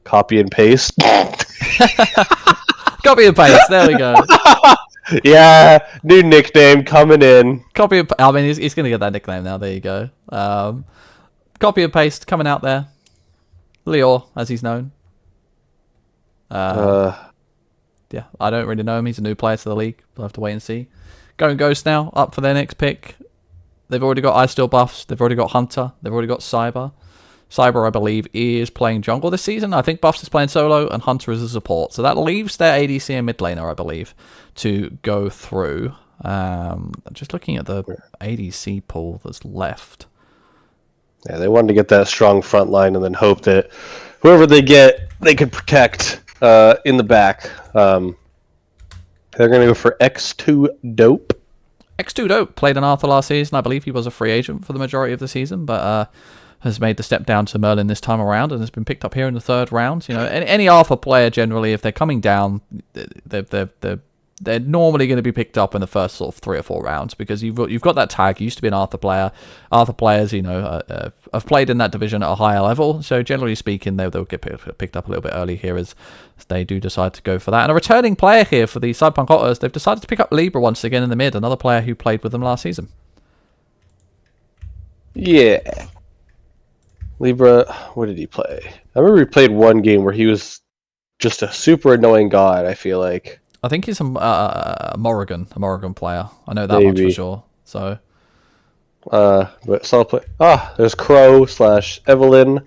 copy and paste. Copy and paste. There we go. Yeah, new nickname coming in. Copy. I mean, he's going to get that nickname now. There you go. Copy and paste coming out there. Lior, as he's known. Yeah, I don't really know him. He's a new player to the league. We'll have to wait and see. Going Ghost now, up for their next pick. They've already got Ice Steel buffs. They've already got Hunter. They've already got Cyber. Cyber, I believe, is playing jungle this season. I think Buffs is playing solo, and Hunter is a support. So that leaves their ADC and mid laner, I believe, to go through. Just looking at the ADC pool that's left. Yeah, they wanted to get that strong front line and then hope that whoever they get, they could protect in the back. They're going to go for X2 Dope. X2 Dope played an Arthur last season. I believe he was a free agent for the majority of the season, but has made the step down to Merlin this time around and has been picked up here in the third round. You know, any Arthur player generally, if they're coming down, they're normally going to be picked up in the first sort of 3 or 4 rounds because you've got that tag. You used to be an Arthur player. Arthur players, you know, have played in that division at a higher level. So generally speaking, they'll get picked up a little bit early here as they do decide to go for that. And a returning player here for the Cyberpunk Otters, they've decided to pick up Libra once again in the mid, another player who played with them last season. Yeah. Libra, what did he play? I remember he played one game where he was just a super annoying god, I feel like. I think he's a Morrigan player. I know that much for sure. So, but solid play. There's Crow / Evelyn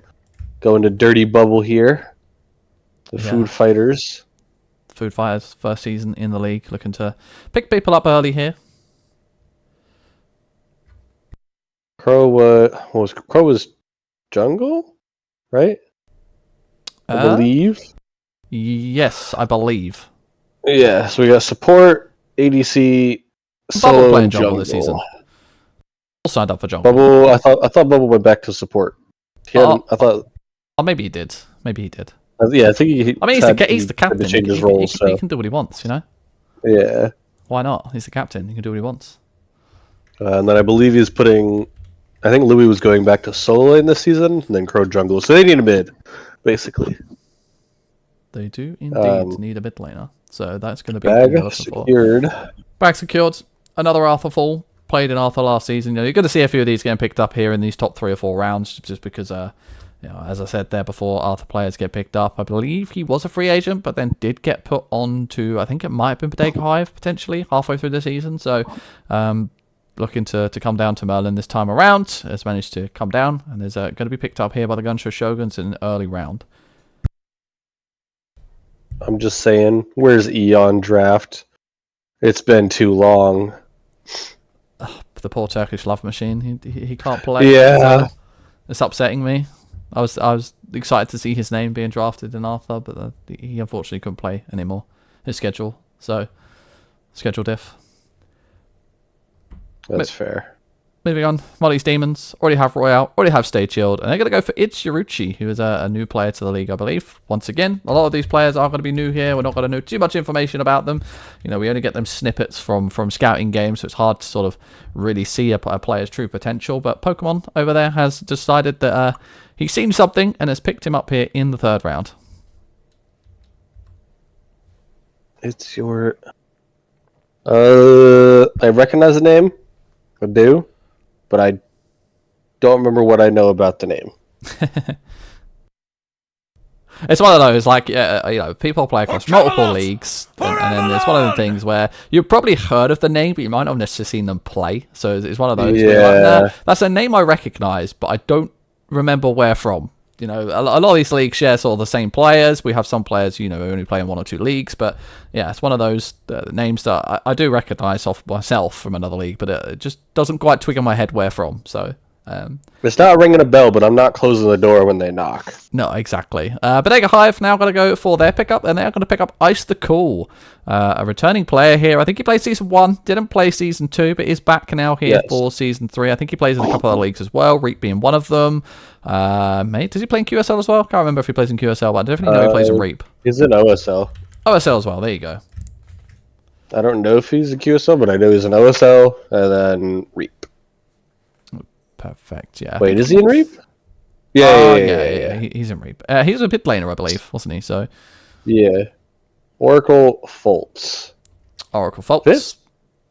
going to Dirty Bubble here. The Food Fighters. Food Fighters, first season in the league, looking to pick people up early here. Crow was jungle, right? I believe. Yes, I believe. Yeah, so we got support, ADC, Bubble solo, playing and jungle jungle this season. All signed up for jungle. Bubble, I thought Bubble went back to support. I thought. Oh, maybe he did. Yeah, I think he. I mean, he's the captain. Change his roles, he can do what he wants, you know. Yeah. Why not? He's the captain. He can do what he wants. And then I believe he's putting. I think Louis was going back to solo lane this season, and then Crow jungle. So they need a mid, basically. They do indeed need a mid laner. So that's going to be bag secured. Bag secured. Another Arthur fall. Played in Arthur last season. You know, you're going to see a few of these getting picked up here in these top 3 or 4 rounds, just because, you know, as I said there before, Arthur players get picked up. I believe he was a free agent, but then did get put on to, I think it might have been Bodega Hive potentially halfway through the season. So, looking to come down to Merlin this time around, has managed to come down and is going to be picked up here by the Gunshow Shoguns in an early round. I'm just saying, where's Eon draft? It's been too long. The poor Turkish love machine. He can't play. Yeah, it's upsetting me. I was excited to see his name being drafted in Arthur, but he unfortunately couldn't play anymore. His schedule, so schedule diff. That's fair. Moving on, Molly's Demons already have Royale, already have Stay Chilled, and they're going to go for Itsuruchi, who is a new player to the league, I believe. Once again, a lot of these players are going to be new here. We're not going to know too much information about them. You know, we only get them snippets from scouting games, so it's hard to sort of really see a player's true potential. But Pokemon over there has decided that he's seen something and has picked him up here in the 3rd round. It's your... I recognize the name. I do. But I don't remember what I know about the name. It's one of those, like, you know, people play across multiple leagues, and then it's one of the things where you've probably heard of the name, but you might not have necessarily seen them play. So it's one of those where you're like, nah, that's a name I recognise, but I don't remember where from. You know, a lot of these leagues share sort of the same players. We have some players, you know, who only play in 1 or 2 leagues, but yeah, it's one of those names that I do recognise off myself from another league, but it just doesn't quite twig in my head where from. So it's not ringing a bell, but I'm not closing the door when they knock. No, exactly. Bodega Hive now going to go for their pickup, and they're going to pick up Ice the Cool, a returning player here. I think he played Season 1, didn't play Season 2, but is back now here for Season 3. I think he plays in a couple of leagues as well, Reap being one of them. Does he play in QSL as well? Can't remember if he plays in QSL, but I definitely know he plays in Reap. He's in OSL. OSL as well, there you go. I don't know if he's in QSL, but I know he's in OSL, and then Reap. Perfect, yeah. Wait, is he in Reap? Yeah. He's in Reap. He was a mid laner, I believe, wasn't he? So, yeah. Oracle Fultz. Oracle Faults. Fifth?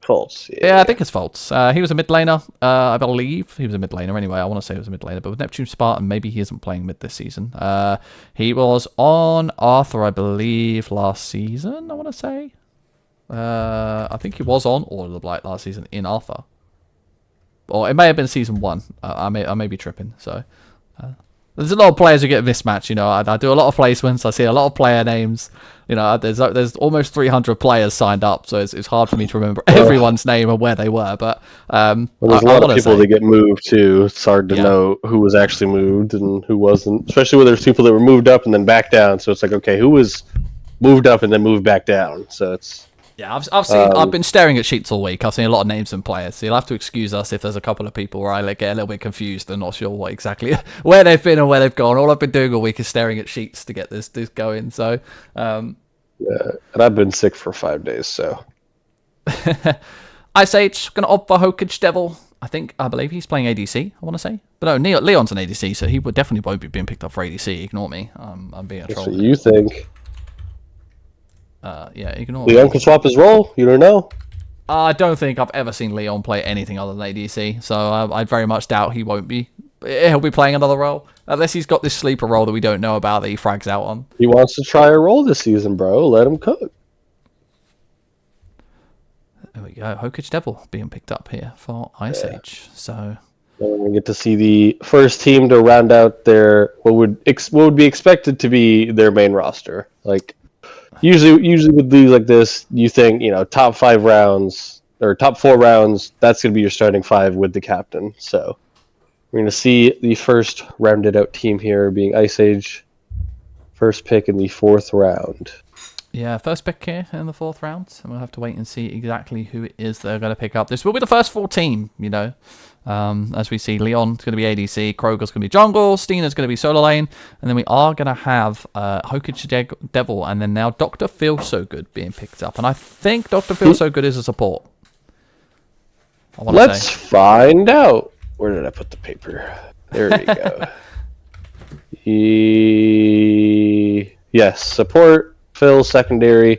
False. Yeah, I think it's Faults. He was a mid laner, I believe. He was a mid laner anyway. I want to say he was a mid laner, but with Neptune Spartan, maybe he isn't playing mid this season. He was on Arthur, I believe, last season, I want to say. I think he was on Order of the Blight last season in Arthur. Or it may have been season 1. I may be tripping, so... there's a lot of players who get mismatched, you know. I do a lot of placements. I see a lot of player names. You know, there's almost 300 players signed up, so it's hard for me to remember everyone's name and where they were. But well, there's a lot of people that get moved too. It's hard to know who was actually moved and who wasn't, especially when there's people that were moved up and then back down. So it's like, okay, who was moved up and then moved back down? So it's I've been staring at sheets all week. I've seen a lot of names and players, so you'll have to excuse us if there's a couple of people where I get a little bit confused and not sure what exactly where they've been or where they've gone. All I've been doing all week is staring at sheets to get this going. So, and I've been sick for 5 days. So, Ice Age gonna opt for Hokage Devil. I believe he's playing ADC. I want to say, but no, Leon's an ADC, so he would definitely won't be being picked up for ADC. Ignore me. I'm being a troll. That's what you think. Ignore Leon me. can swap his role. You don't know. I don't think I've ever seen Leon play anything other than ADC, so I very much doubt he won't be. He'll be playing another role, unless he's got this sleeper role that we don't know about that he frags out on. He wants to try a role this season, bro. Let him cook. There we go. Hokage Devil being picked up here for Ice Age. So we get to see the first team to round out their what would be expected to be their main roster. Like usually with leagues like this, you think top 5 rounds or top 4 rounds. That's going to be your starting 5 with the captain. So we're going to see the first rounded out team here being Ice Age. First pick in the 4th round. Yeah, first pick here in the 4th round. And we'll have to wait and see exactly who it is they're going to pick up. This will be the first full team, as we see, Leon's going to be ADC, Kroger's going to be jungle, Steena's going to be solo lane, and then we are going to have Hokage Devil, and then now Dr. Feel So Good being picked up. And I think Dr. Feel So Good is a support. Let's find out. Where did I put the paper? There we go. Yes, support. Phil secondary.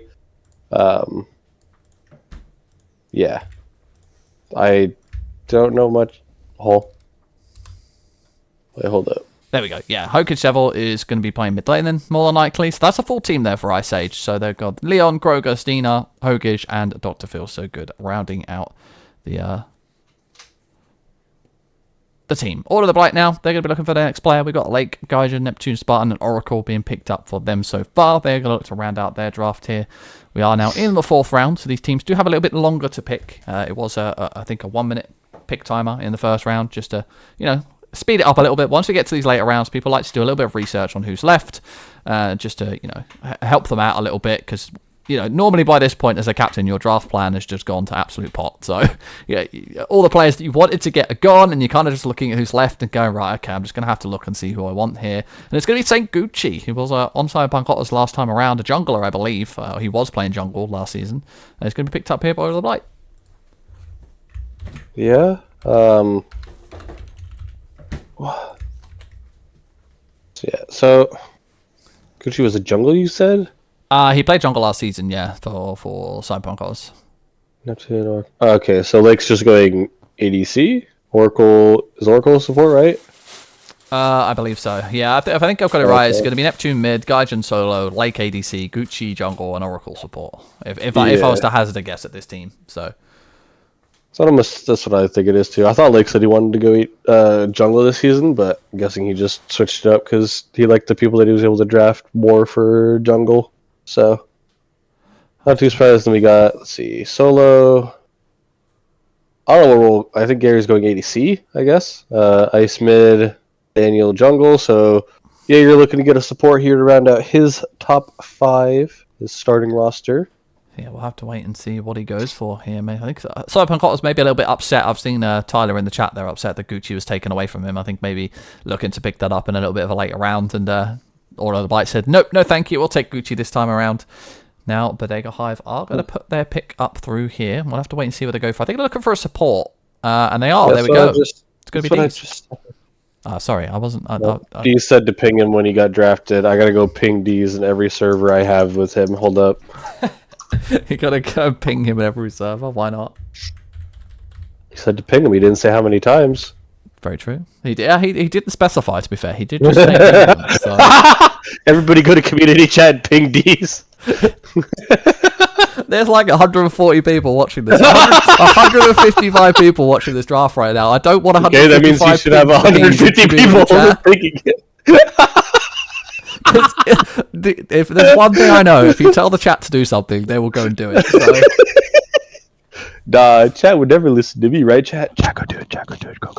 Yeah. I don't know much. Wait, hold up. There we go. Yeah, Hokage Devil is going to be playing mid lane then, more than likely. So that's a full team there for Ice Age. So they've got Leon, Kroger, Steena, Hokage, and Dr. Phil So Good rounding out the team. Order of the Blight now. They're going to be looking for their next player. We've got Lake, Gaijin, Neptune, Spartan, and Oracle being picked up for them so far. They're going to look to round out their draft here. We are now in the 4th round, so these teams do have a little bit longer to pick. It was, I think, a 1-minute pick timer in the first round, just to, speed it up a little bit. Once we get to these later rounds, people like to do a little bit of research on who's left, just to, help them out a little bit, because normally by this point as a captain, your draft plan has just gone to absolute pot. So, all the players that you wanted to get are gone, and you're kind of just looking at who's left and going, right, okay, I'm just going to have to look and see who I want here. And it's going to be Saint Gucci, who was on Cyberpunk Otters last time around, a jungler, I believe. He was playing jungle last season. And he's going to be picked up here by Order of the Blight. Yeah. So Gucci was a jungle, you said? He played jungle last season, yeah, for Cyberpunk Oz. Neptune. Okay, so Lake's just going ADC. Oracle is Oracle support, right? I believe so. Yeah, I think I've got it right. It's going to be Neptune mid, Gaijin solo, Lake ADC, Gucci jungle, and Oracle support. If I was to hazard a guess at this team, so. That's what I think it is too. I thought Lake said he wanted to go eat jungle this season, but I'm guessing he just switched it up because he liked the people that he was able to draft more for jungle. So, not too surprised. Then we got, let's see, solo. I don't know what role. I think Gary's going ADC, I guess. Ice mid, Daniel jungle. So, yeah, you're looking to get a support here to round out his top 5, his starting roster. Yeah, we'll have to wait and see what he goes for here. I think Cyberpunk was maybe a little bit upset. I've seen Tyler in the chat there upset that Gucci was taken away from him. I think maybe looking to pick that up in a little bit of a later round. And Order of the Blight said, nope, no thank you. We'll take Gucci this time around. Now, Bodega Hive are going to put their pick up through here. We'll have to wait and see what they go for. I think they're looking for a support. And they are. Yeah, there we go. It's going to be D's. Sorry, I wasn't. D said to ping him when he got drafted. I got to go ping D's in every server I have with him. Hold up. You gotta go ping him in every server. Why not? He said to ping him. He didn't say how many times. Very true. He did. He didn't specify. To be fair, he did just say ping him, so. Everybody go to community chat and ping D's. There's like 140 people watching this. 155 people watching this draft right now. I don't want 155. Okay, that means you should have 150 people pinging it. If there's one thing I know, if you tell the chat to do something, they will go and do it. So. Nah, chat would never listen to me, right? Chat, go do it. Chat, go do it. Go.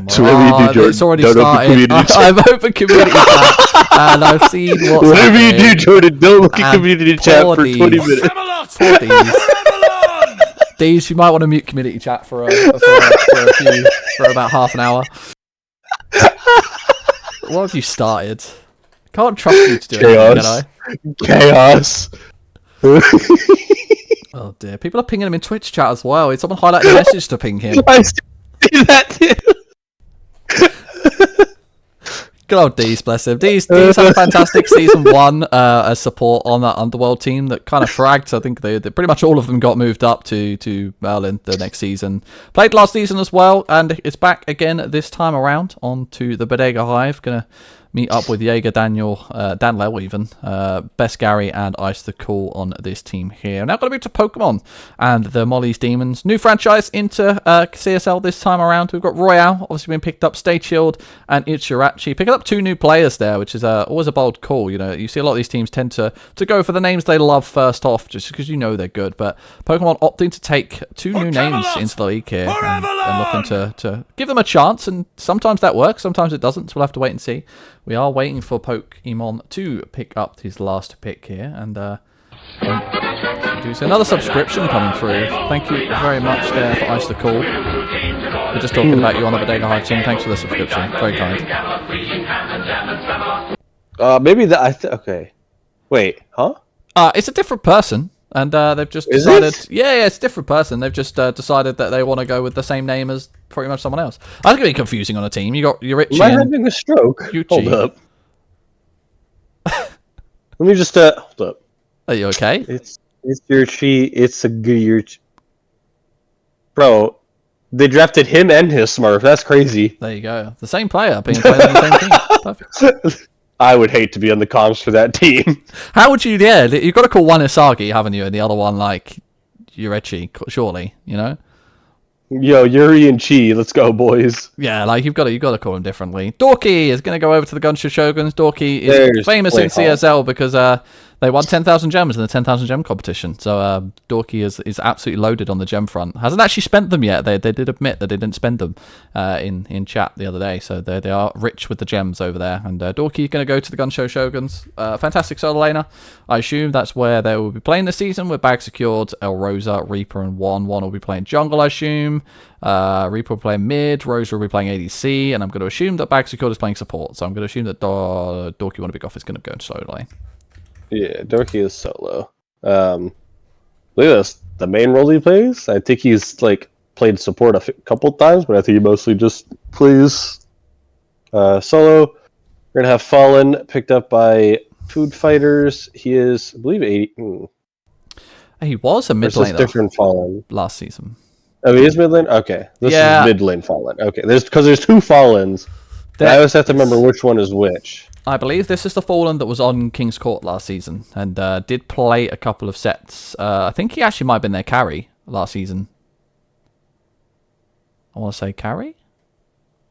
So whatever you do, Jordan, it's already don't started. open community chat. I've opened community chat, and I've seen what's Whatever you happening. do, Jordan, don't look at And community chat for 20 Claudies. minutes. Camelot! Poor D's. Camelot! D's, you might want to mute community chat for about half an hour. What have you started? Can't trust you to do Chaos. it. Chaos. Oh dear, people are pinging him in Twitch chat as well. Someone highlighted a message to ping him. I see that too. Good old D's, bless him. D's had a fantastic season 1 as support on that Underworld team that kind of fragged. I think they pretty much all of them got moved up to Merlin the next season. Played last season as well, and it's back again this time around onto the Bodega Hive. Gonna meet up with Jaeger, Daniel, Danlel even, Best Gary and Ice the Cool on this team here. Now going to move to Pokemon and the Molly's Demons. New franchise into CSL this time around. We've got Royale, obviously been picked up, Stay Chilled and Ichirachi. Picking up 2 new players there, which is always a bold call. You know, you see a lot of these teams tend to go for the names they love first off, just because you know they're good. But Pokemon opting to take 2 new names into the league here and looking to give them a chance. And sometimes that works, sometimes it doesn't. So we'll have to wait and see. We are waiting for Pokemon to pick up his last pick here, and so another subscription coming through. Thank you very much there for Ice the Cool. We're just talking about you on the Bodega Hive team. Thanks for the subscription. Very kind. Maybe that. Okay. Wait. Huh? It's a different person, and they've just Is decided. it? Yeah, it's a different person. They've just decided that they want to go with the same name as pretty much someone else. That's gonna be confusing on a team. You got Yurichi Am I and having a stroke? Yuchi. Hold up. Let me just hold up. Are you okay? It's your chi. It's a good your. Bro, they drafted him and his Smurf. That's crazy. There you go. The same player being played on the same team. Perfect. I would hate to be on the comms for that team. How would you? Yeah, you've got to call one Isagi, haven't you, and the other one like Yurechi, surely, you know. Yo, Yuri and Chi, let's go, boys. Yeah, like you've got to call him differently. Dorky is going to go over to the Gunsha Shoguns. Dorky is There's famous in Playhall. CSL because they won 10,000 gems in the 10,000 gem competition. So Dorky is absolutely loaded on the gem front. Hasn't actually spent them yet. They did admit that they didn't spend them in chat the other day. So they are rich with the gems over there. And Dorky is going to go to the Gunsha Shoguns. Fantastic solo laner. I assume that's where they will be playing this season with bag secured. El Rosa, Reaper, and One will be playing jungle, I assume. Reaper will be playing mid, Rosa will be playing ADC, and I'm going to assume that Bag Secured is playing support. So I'm going to assume that Dorky Wanna Big Off is going to go solo lane. Yeah, Dorky is solo. Look at this. The main role he plays, I think he's like played support a couple times, but I think he mostly just plays solo. We're going to have Fallen picked up by Food Fighters. He is, I believe, 80. He was a mid This is laner different Fallen. last season. Oh, he is mid lane? Okay. This Yeah. is mid lane Fallen. Okay, there's 2 Fallens. I always have to remember which one is which. I believe this is the Fallen that was on King's Court last season and did play a couple of sets. I think he actually might have been their carry last season. I want to say carry?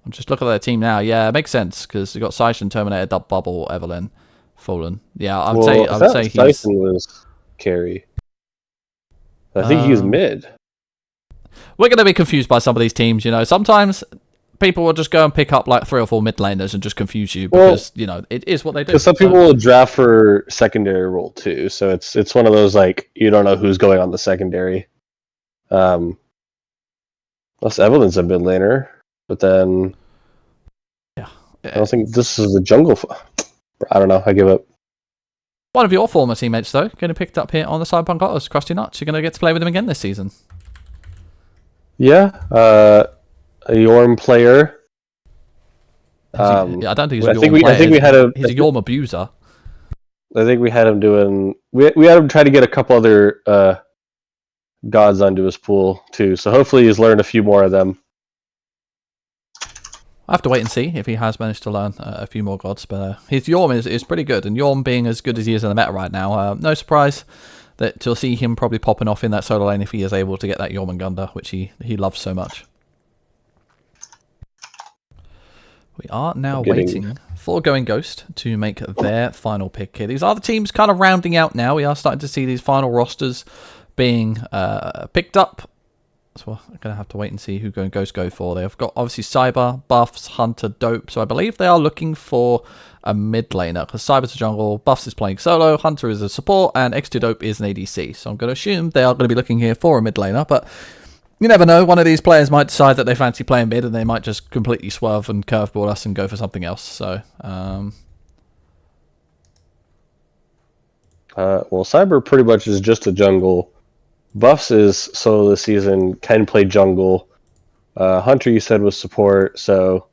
I'm just looking at their team now. Yeah, it makes sense because you've got Syshen, Terminator, Dub Bubble, Evelyn, Fallen. Yeah, I would say he's... Tyson was carry. I think he was mid. We're going to be confused by some of these teams, you know. Sometimes people will just go and pick up like 3 or 4 mid laners and just confuse you because, you know, it is what they do. Because some people will draft for secondary role too, so it's one of those like you don't know who's going on the secondary. Unless Evelyn's a mid laner, but then Yeah. I don't think this is the jungle. I don't know. I give up. One of your former teammates, though, getting picked up here on the Cyberpunk Otters, Krusty Nuts. You're going to get to play with him again this season. Yeah, a Yorm player. Yeah, I don't think he's a I Yorm think we player. had a. He's a Yorm abuser. I think we had him doing. We had him try to get a couple other gods onto his pool too. So hopefully he's learned a few more of them. I have to wait and see if he has managed to learn a few more gods, but his Yorm is pretty good, and Yorm being as good as he is in the meta right now, no surprise that you'll see him probably popping off in that solo lane if he is able to get that Jormungandr, which he loves so much. We are now waiting for Going Ghost to make their final pick here. These are the teams kind of rounding out now. We are starting to see these final rosters being picked up. So we're going to have to wait and see who Going Ghost go for. They've got obviously Cyber, Buffs, Hunter, Dope. So I believe they are looking for a mid laner, because Cyber's a jungle, Buffs is playing solo, Hunter is a support, and X2 Dope is an ADC. So I'm going to assume they are going to be looking here for a mid laner, but you never know. One of these players might decide that they fancy playing mid, and they might just completely swerve and curveball us and go for something else. So, well, Cyber pretty much is just a jungle. Buffs is solo this season, can play jungle. Hunter, you said, was support. So,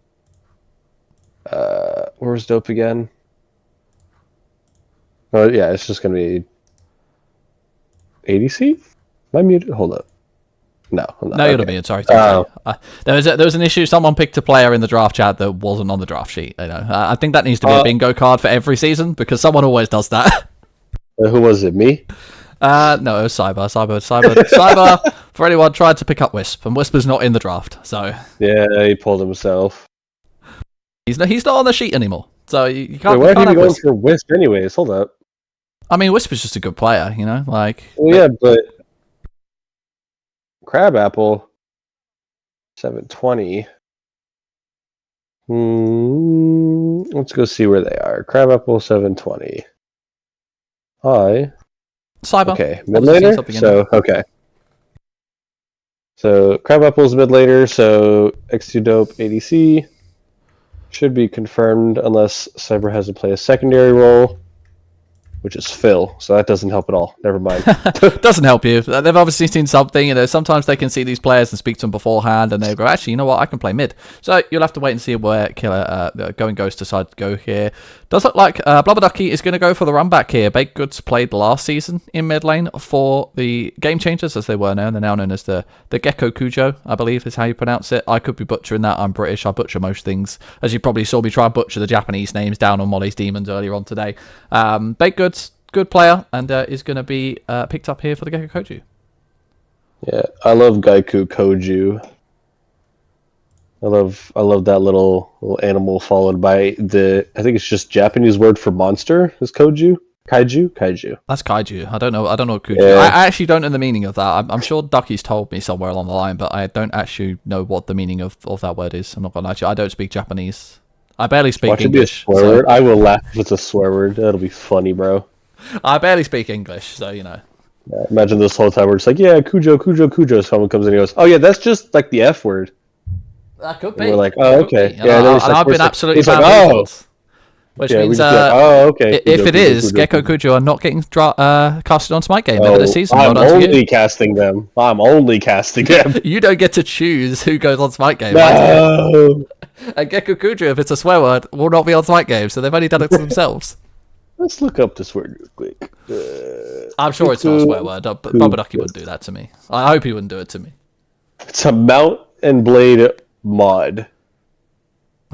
where was Dope again? Oh yeah, it's just gonna be ADC. Am I muted? Hold up. No, I'm not. No, you're not being sorry. There was an issue. Someone picked a player in the draft chat that wasn't on the draft sheet. You know, I think that needs to be a bingo card for every season, because someone always does that. Who was it? Me? No, it was Cyber. For anyone tried to pick up Wisp, and Wisp is not in the draft, so Yeah, he pulled himself. he's not on the sheet anymore. So you can't. Wait, why you can't are you have going Wisp. for Wisp anyways? Hold up. I mean, Wisp is just a good player, you know. Like, Well, yeah, but Crabapple 720. Let's go see where they are. Crabapple 720. Hi. Cyber. Okay, mid Obviously laner. something in So okay. So Crabapple's mid laner. So X2 Dope ADC should be confirmed unless Cyber has to play a secondary role, which is Phil. So that doesn't help at all. Never mind. Doesn't help you. They've obviously seen something. You know, sometimes they can see these players and speak to them beforehand, and they go, "Actually, you know what? I can play mid." So you'll have to wait and see where Killer Going Ghost decide to go here. Does look like Blubberducky is going to go for the run back here. Baked Goods played last season in mid lane for the Game Changers, as they were known. They're now known as the Gecko Kujo, I believe is how you pronounce it. I could be butchering that. I'm British. I butcher most things, as you probably saw me try and butcher the Japanese names down on Molly's Demons earlier on today. Baked Goods, good player, and is going to be picked up here for the Gecko Koju. Yeah, I love Gaiku Koju. I love that little animal followed by I think it's just Japanese word for monster is Koju. Kaiju. That's Kaiju. I don't know Kuju. Yeah. I actually don't know the meaning of that. I'm sure Ducky's told me somewhere along the line, but I don't actually know what the meaning of that word is. I'm not gonna lie to you. I don't speak Japanese. I barely speak Watch it be a English. swear word. I will laugh if it's a swear word. That'll be funny, bro. I barely speak English, so you know. Yeah, imagine this whole time we're just like, yeah, Kujo. Someone comes in and goes, oh yeah, that's just like the F word. That could And be. we're like, It oh could okay. be. Yeah, And then it's like, I've we're been like- absolutely it's like, bamboozled. Which Yeah, we means just be like, oh okay. if it is, Kujo. Gecko Kujo are not getting casted on Smite Game over this season. Well I'm done to only you. casting them. I'm only casting them. You don't get to choose who goes on Smite Game. No. And Gecko Kujo, if it's a swear word, will not be on Smite Game, so they've only done it to themselves. Let's look up this word real quick. I'm sure it's not a swear word, but Bubba Ducky wouldn't do that to me. I hope he wouldn't do it to me. It's a mount and blade mod.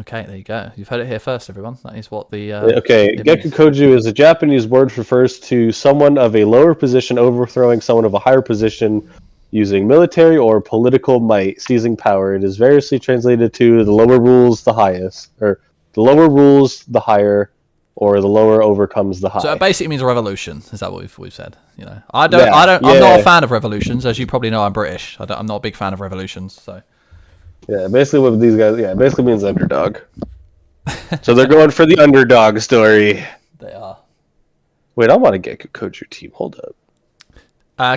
Okay, there you go. You've heard it here first, everyone. That is what the... Okay, it Gecko means. Koju is a Japanese word that refers to someone of a lower position overthrowing someone of a higher position using military or political might, seizing power. It is variously translated to the lower rules the highest, or the lower rules the higher, or the lower overcomes the high. So it basically means a revolution. Is that what we've said? You know, I'm not Yeah. a fan of revolutions, as you probably know. I'm British. I'm not a big fan of revolutions. So Yeah, basically what these guys, it basically means underdog. So they're going for the underdog story. they are. Wait, I want to get Koju team. Hold up.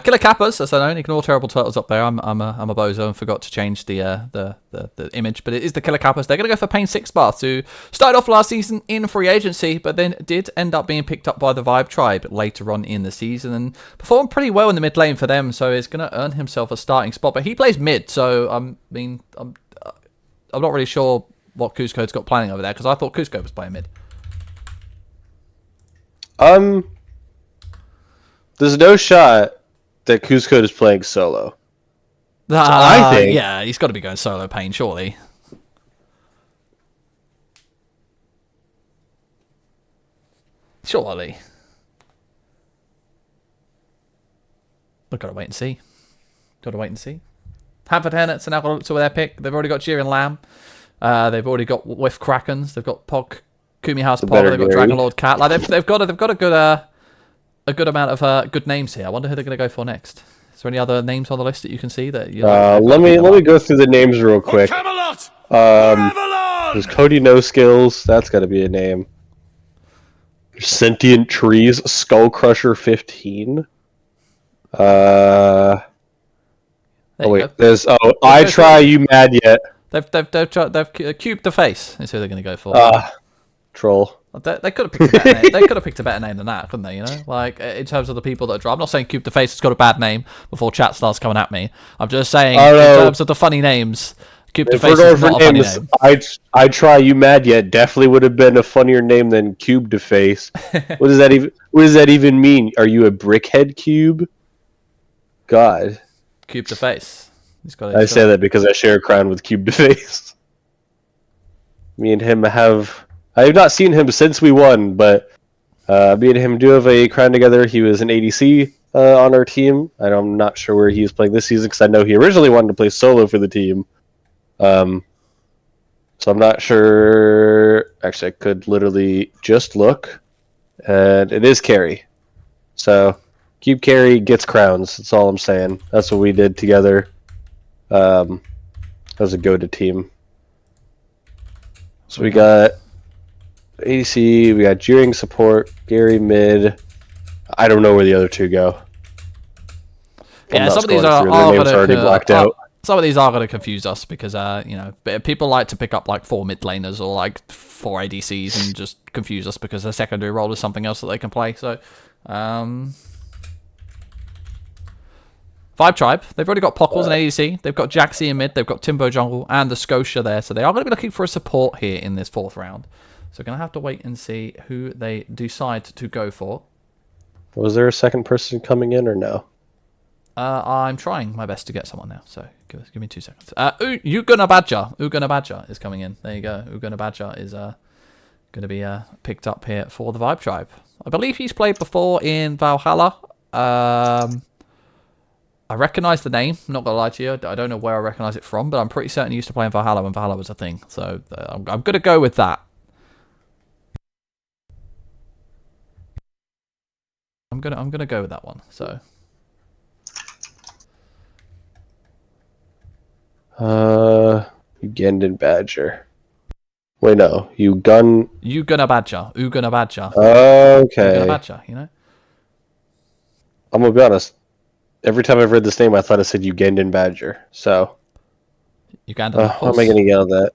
Killer Kappas, as I know, ignore terrible turtles up there. I'm a bozo and forgot to change the image, but it is the Killer Kappas. They're going to go for Pain 6 Bath, who started off last season in free agency, but then did end up being picked up by the Vibe Tribe later on in the season and performed pretty well in the mid lane for them. So he's going to earn himself a starting spot, but he plays mid. So I'm not really sure what Cusco's got planning over there because I thought Cusco was playing mid. There's no shot that Cusco is playing solo. I think yeah, he's got to be going solo Pain, surely. Surely. We've got to wait and see. Hanford Hornets are now going to look to their pick. They've already got Jiren Lamb. They've already got Whiff Krakens. They've got Pog, Kumi House Pog. They've got Dragon Lord Cat. Like they've got a good amount of good names here. I wonder who they're going to go for next. Is there any other names on the list that you can see that you? Let me go through the names real For quick. Camelot! There's Cody No Skills. That's got to be a name. Sentient Trees. Skull Crusher 15. Oh wait, there's I Try You Mad Yet. They've cubed the face. Is who they're going to go for. Troll. They could have picked a better name. They could have picked a better name than that, couldn't they? You know, like in terms of the people that draw. I'm not saying Cube the Face has got a bad name before chat starts coming at me. I'm just saying in terms of the funny names, Cube the Face is not a funny name. I Try You Mad Yet definitely would have been a funnier name than Cube the Face. What does that even mean? Are you a brickhead cube? God. Cube the Face. I say that because I share a crown with Cube the Face. Me and him I have not seen him since we won, but me and him do have a crown together. He was an ADC on our team. I'm not sure where he's playing this season because I know he originally wanted to play solo for the team. So I'm not sure. Actually, I could literally just look, and it is Carry. So Cube Carry gets crowns. That's all I'm saying. That's what we did together. As a go-to team. So we got ADC, we got Jeering support, Gary mid. I don't know where the other two go. Yeah, some of these are already blacked out. Some of these are going to confuse us because people like to pick up like 4 mid laners or like 4 ADCs and just confuse us because their secondary role is something else that they can play. So, Vibe Tribe, they've already got Pockles and ADC. They've got Jaxi in mid. They've got Timbo jungle and the Scotia there. So they are going to be looking for a support here in this 4th round. So we're going to have to wait and see who they decide to go for. Was there a second person coming in or no? I'm trying my best to get someone now. So give me 2 seconds. Ugana Badger is coming in. There you go. Ugana Badger is going to be picked up here for the Vibe Tribe. I believe he's played before in Valhalla. I recognise the name, not going to lie to you. I don't know where I recognise it from, but I'm pretty certain he used to play in Valhalla when Valhalla was a thing. So I'm going to go with that. I'm gonna go with that one. So Ugandan Badger. Wait, no. Ugana Badger. Okay. Ugana Badger, you know? I'm gonna be honest. Every time I've read this name, I thought it said Ugandan Badger. So Ugandan. how am I gonna get out of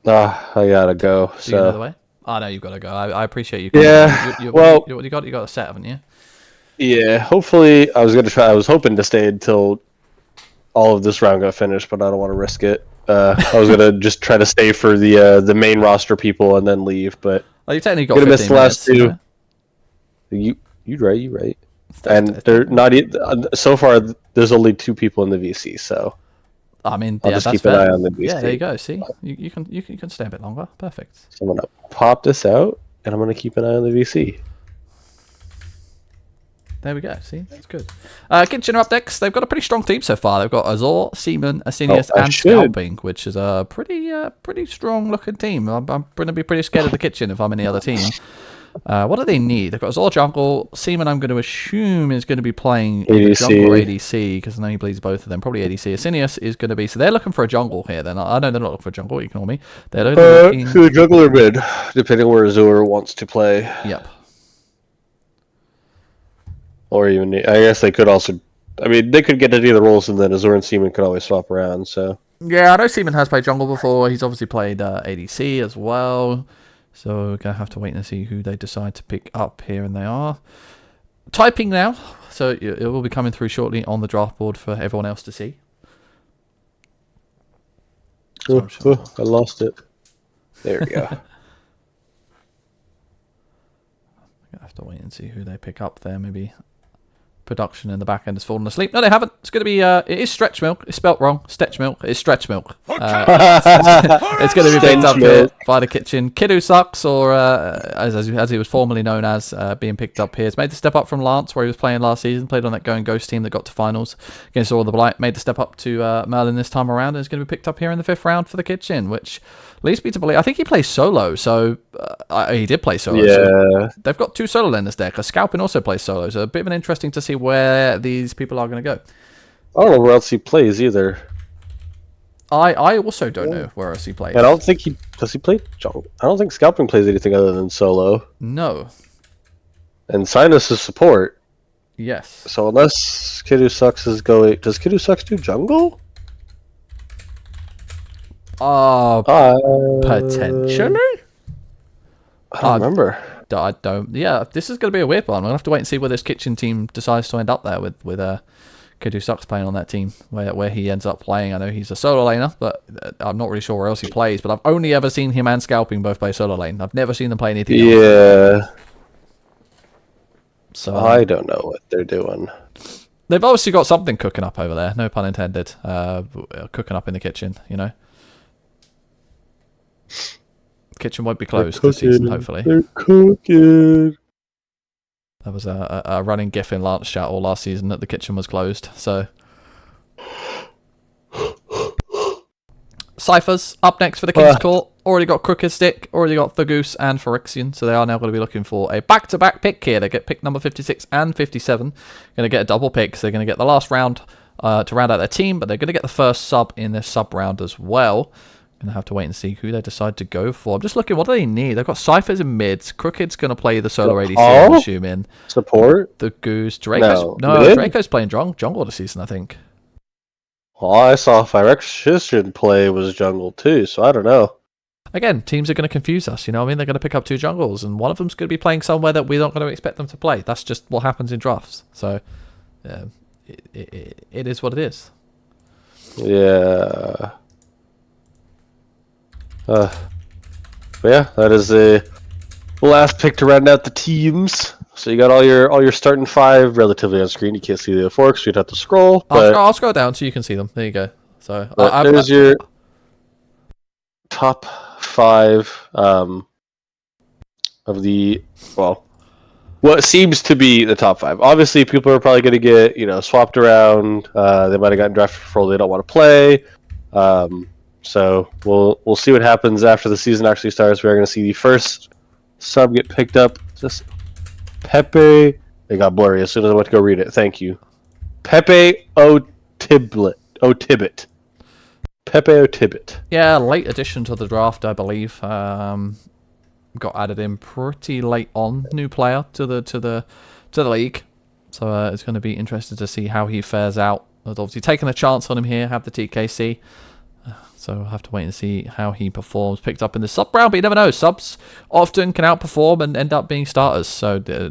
that? I gotta go. Do you know the way? Oh no, you've got to go. I appreciate you. Yeah. You got a set, haven't you? Yeah. Hopefully, I was hoping to stay until all of this round got finished, but I don't want to risk it. I was gonna just try to stay for the main roster people and then leave, but you technically got 15 miss the last minutes, two. You right. And they're not so far. There's only 2 people in the VC, so I mean, I'll just keep an eye on the VC. Yeah, there you go. See, you can stay a bit longer. Perfect. So I'm gonna pop this out, and I'm gonna keep an eye on the VC. There we go. See, that's good. Kitchen are up next. They've got a pretty strong team so far. They've got Azor, Seaman, Asinius, and Scalping, which is a pretty strong looking team. I'm going to be pretty scared of the Kitchen if I'm any other team. What do they need? They've got Azor jungle. Seaman, I'm going to assume, is going to be playing jungle or ADC because I know he plays both of them. Probably ADC. Asinius is going to be. So they're looking for a jungle here. Then I know they're not looking for a jungle. Ignore me. They're looking. The jungle or mid, depending where Azor wants to play. Yep. Or even, I guess they could also. I mean, they could get into either roles, and then Azor and Seaman could always swap around. So yeah, I know Seaman has played jungle before. He's obviously played ADC as well. So we're going to have to wait and see who they decide to pick up here, and they are typing now. So it will be coming through shortly on the draft board for everyone else to see. I lost it. There we go. Gonna have to wait and see who they pick up there. Maybe production in the back end has fallen asleep. No, they haven't. It's going to be, it is stretch milk. It's spelt wrong. Stretch milk. It's stretch milk. It's going to be picked up here by the kitchen. Kid Who Sucks, or as he was formerly known as, being picked up here. It's made the step up from Lance, where he was playing last season. Played on that Going Ghost team that got to finals against All the Blight. Made the step up to Merlin this time around, and is going to be picked up here in the 5th round for the kitchen, which leads me to believe, I think he plays solo, so he did play solo. Yeah. So they've got 2 solo in this deck. Scalping also plays solo, so a bit of an interesting to see where these people are going to go. I don't know where else he plays either. I also don't know where else he plays. I don't think does he play jungle? I don't think Scalping plays anything other than solo. No. And Sinus is support. Yes. So unless Kid Who Sucks is going, does Kid Who Sucks do jungle? Potentially? I don't remember. I don't. Yeah, this is going to be a weird one. We'll have to wait and see where this kitchen team decides to end up there with Kid Who Sucks playing on that team, where he ends up playing. I know he's a solo laner, but I'm not really sure where else he plays. But I've only ever seen him and Scalping both play solo lane. I've never seen them play anything else. Yeah. So I don't know what they're doing. They've obviously got something cooking up over there. No pun intended. Cooking up in the kitchen, you know. Kitchen won't be closed this season, hopefully. They're cooking. There was a running gif in Lance chat all last season that the kitchen was closed. So Cyphers up next for the King's Court. Already got Crooked Stick, already got the Goose and Phyrexian, so they are now going to be looking for a back-to-back pick here. They get pick number 56 and 57. Going to get a double pick, so they're going to get the last round to round out their team, but they're going to get the first sub in this sub round as well. Going to have to wait and see who they decide to go for. I'm just looking, what do they need? They've got Cyphers in mids. Crooked's going to play the solo ADC, I'm assuming. Support? The Goose. Draco's playing jungle this season, I think. Well, I saw Phyrexian play was jungle too, so I don't know. Again, teams are going to confuse us, you know what I mean? They're going to pick up 2 jungles, and one of them's going to be playing somewhere that we're not going to expect them to play. That's just what happens in drafts. So, it is what it is. Yeah. But yeah, that is the last pick to round out the teams. So you got all your starting 5 relatively on screen. You can't see the forks, so you'd have to scroll. But I'll scroll down so you can see them. There you go. So there's your top 5 of the, well, what seems to be the top 5. Obviously, people are probably going to get swapped around. They might have gotten drafted for role they don't want to play. So we'll see what happens after the season actually starts. We're going to see the first sub get picked up. Just Pepe. They got blurry as soon as I went to go read it. Thank you. Pepe O'Tibbit. Pepe O'Tibbit. Yeah, late addition to the draft, I believe. Got added in pretty late on. New player to the league. So it's going to be interesting to see how he fares out. I've obviously taken a chance on him here. Have the TKC. So we'll have to wait and see how he performs. Picked up in the sub round, but you never know. Subs often can outperform and end up being starters. So a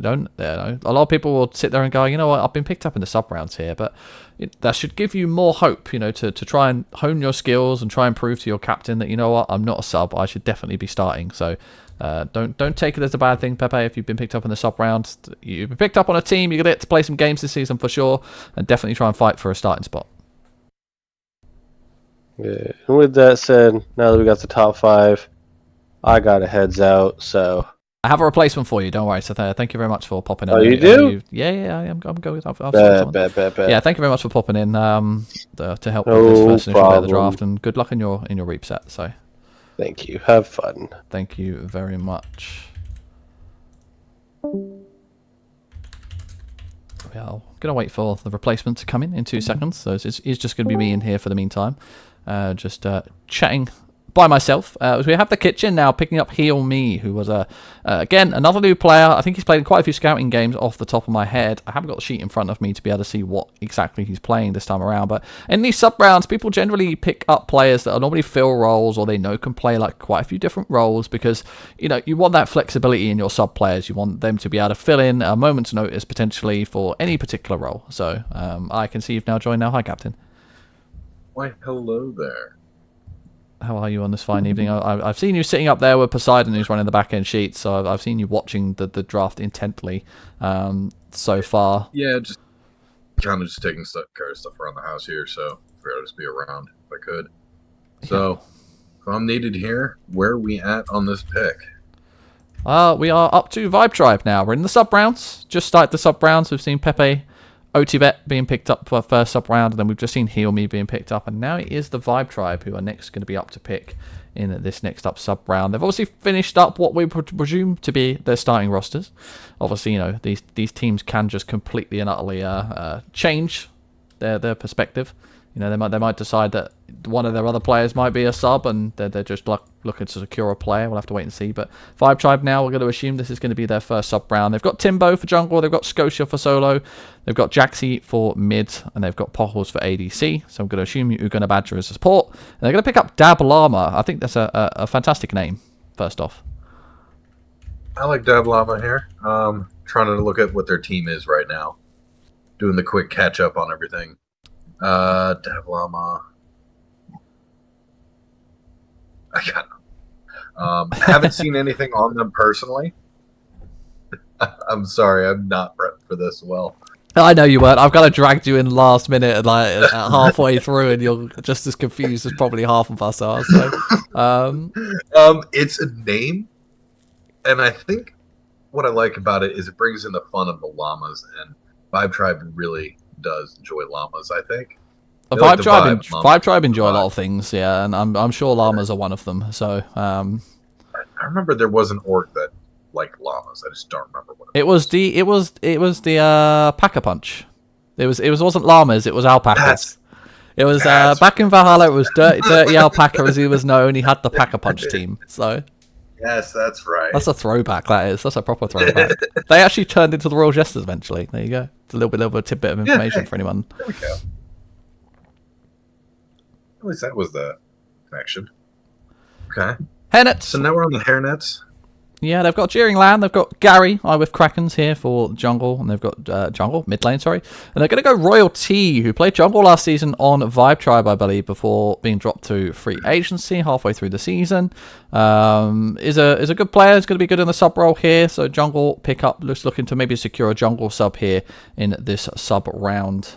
lot of people will sit there and go, you know what, I've been picked up in the sub rounds here, but that should give you more hope, to try and hone your skills and try and prove to your captain that, you know what, I'm not a sub. I should definitely be starting. So don't take it as a bad thing, Pepe. If you've been picked up in the sub round, you've been picked up on a team. You're gonna get to play some games this season for sure, and definitely try and fight for a starting spot. Yeah. And with that said, now that we got the top 5, I got a heads out. So I have a replacement for you. Don't worry. So thank you very much for popping in. Oh, you do? Yeah. I'm going. Bet. Yeah, thank you very much for popping in to help with this first initial day of the draft, and good luck in your reap set. So thank you. Have fun. Thank you very much. Yeah, I'm gonna wait for the replacement to come in 2 seconds. So it's just gonna be me in here for the meantime. Just chatting by myself. We have the kitchen now picking up Heal Me, who was again another new player. I think he's played in quite a few scouting games off the top of my head. I haven't got the sheet in front of me to be able to see what exactly he's playing this time around, but in these sub rounds people generally pick up players that are normally fill roles, or they know can play like quite a few different roles, because you want that flexibility in your sub players. You want them to be able to fill in a moment's notice potentially for any particular role. So I can see you've now joined now. Hi, Captain. Why, hello there. How are you on this fine evening? I've seen you sitting up there with Poseidon, who's running the back end sheet. So I've seen you watching the draft intently so far. Yeah, just kind of just taking care of stuff around the house here. So I figured I'd just be around if I could. So if I'm needed here, where are we at on this pick? We are up to Vibe Tribe now. We're in the sub rounds. Just started the sub rounds. We've seen Pepe, Otibet being picked up for first sub round, and then we've just seen Heal Me being picked up, and now it is the Vibe Tribe who are next going to be up to pick in this next up sub round. They've obviously finished up what we presume to be their starting rosters. Obviously, you know, these teams can just completely and utterly change their perspective. You know, they might decide that one of their other players might be a sub, and they're just looking to secure a player. We'll have to wait and see. But Vibe Tribe now, we're going to assume this is going to be their first sub round. They've got Timbo for jungle, they've got Scotia for solo, they've got Jaxi for mid, and they've got Pohos for ADC. So I'm going to assume Ugonna Badger is a support. And they're going to pick up Dab Llama. I think that's a fantastic name, first off. I like Dab Llama here. Trying to look at what their team is right now. Doing the quick catch up on everything. Dab Llama. I got haven't seen anything on them personally. I'm sorry, I'm not prepped for this well. I know you weren't. I've kind of dragged you in last minute and like halfway through, and you're just as confused as probably half of us are. So, it's a name, and I think what I like about it is it brings in the fun of the llamas, and Vibe Tribe really does enjoy llamas. I think. The Vibe Tribe enjoy a lot of things, yeah, and I'm sure llamas are one of them. So, I remember there was an orc that liked llamas. I just don't remember what it was. It was the Pack a Punch. It wasn't llamas. It was alpacas. It was back in Valhalla. It was dirty alpaca, as he was known. He had the Pack a Punch team. So. Yes, that's right. That's a throwback. That is. That's a proper throwback. They actually turned into the Royal Jesters eventually. There you go. It's a little bit of a tidbit of information for anyone. There we go. At least that was the connection. Okay. Hairnets. So now we're on the hairnets. Yeah, they've got Jeering Land. They've got Gary, with Krakens here for jungle, and they've got jungle mid lane. Sorry, and they're going to go Royal T, who played jungle last season on Vibe Tribe, I believe, before being dropped to free agency halfway through the season. Is a good player. Is going to be good in the sub role here. So jungle pickup, looking to maybe secure a jungle sub here in this sub round.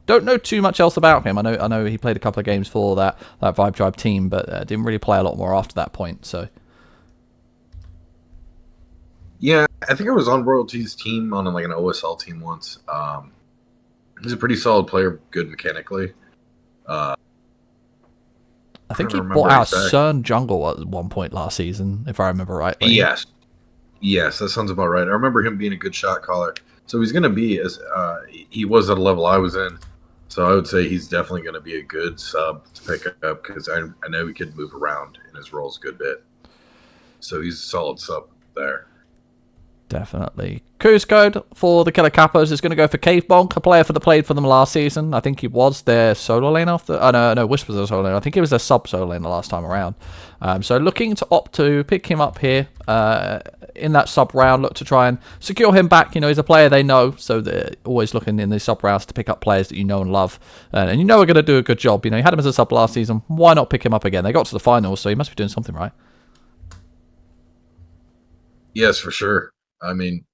Don't know too much else about him. I know he played a couple of games for that Vibe Tribe team, but didn't really play a lot more after that point. So. Yeah, I think I was on Royalty's team on like an OSL team once. He's a pretty solid player, good mechanically. I think he bought out CERN Jungle at one point last season, if I remember rightly. Yes, that sounds about right. I remember him being a good shot caller. So he's going to be, as he was at a level I was in. So I would say he's definitely going to be a good sub to pick up because I know he can move around in his roles a good bit. So he's a solid sub there. Definitely. Cruise code for the Killer Kappas is going to go for Cave Bonk, a player that played for them last season. I think he was their solo lane after. Oh, no, Wisp was their solo lane. I think he was their sub solo lane the last time around. So looking to opt to pick him up here in that sub round. Look to try and secure him back. You know, he's a player they know, so they're always looking in these sub rounds to pick up players that you know and love, and you know are going to do a good job. You know, you had him as a sub last season. Why not pick him up again? They got to the finals, so he must be doing something right. Yes, for sure. I mean,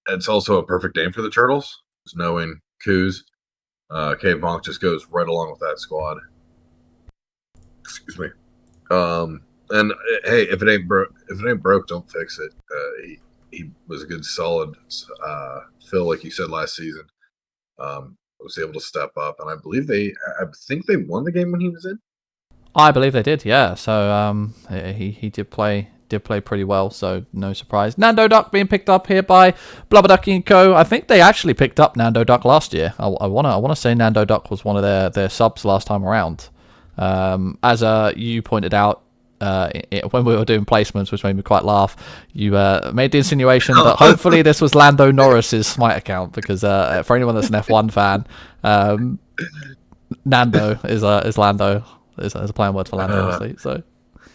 it's also a perfect name for the Turtles, just knowing Kuz. Cave Bonk just goes right along with that squad. Excuse me. And hey, if it ain't broke, don't fix it. He was a good, solid fill, like you said last season. Was able to step up, and I think they won the game when he was in. I believe they did, yeah. So he did play pretty well, so no surprise. Nando Duck being picked up here by Blubber Ducky and Co. I think they actually picked up Nando Duck last year. I wanna say Nando Duck was one of their subs last time around. As you pointed out when we were doing placements, which made me quite laugh, you made the insinuation that hopefully this was Lando Norris's Smite account, because for anyone that's an F1 fan, Nando is Lando is a plain word for Lando, obviously. So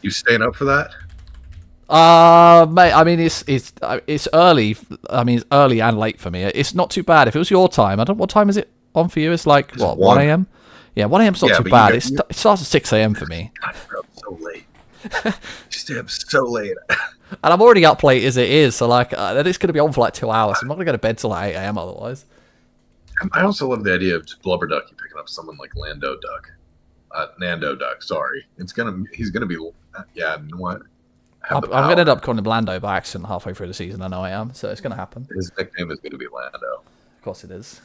you staying up for that? Mate, I mean it's early. I mean it's early and late for me. It's not too bad. If it was your time, I don't. What time is it on for you? It's like It's what 1 a.m. Yeah, 1 a.m.'s not Yeah, too but bad. you It starts at 6 a.m. for me. God, you're up so late. You stay up so late. And I'm already up late as it is, so like it's going to be on for like 2 hours. I'm not going to go to bed till like 8 a.m. otherwise. I also love the idea of just Blubber Ducky picking up someone like Nando Duck. Sorry, he's gonna be. Yeah, you know what? I'm going to end up calling him Lando by accident halfway through the season. I know I am, so it's going to happen. His nickname is gonna be Lando. Of course it is.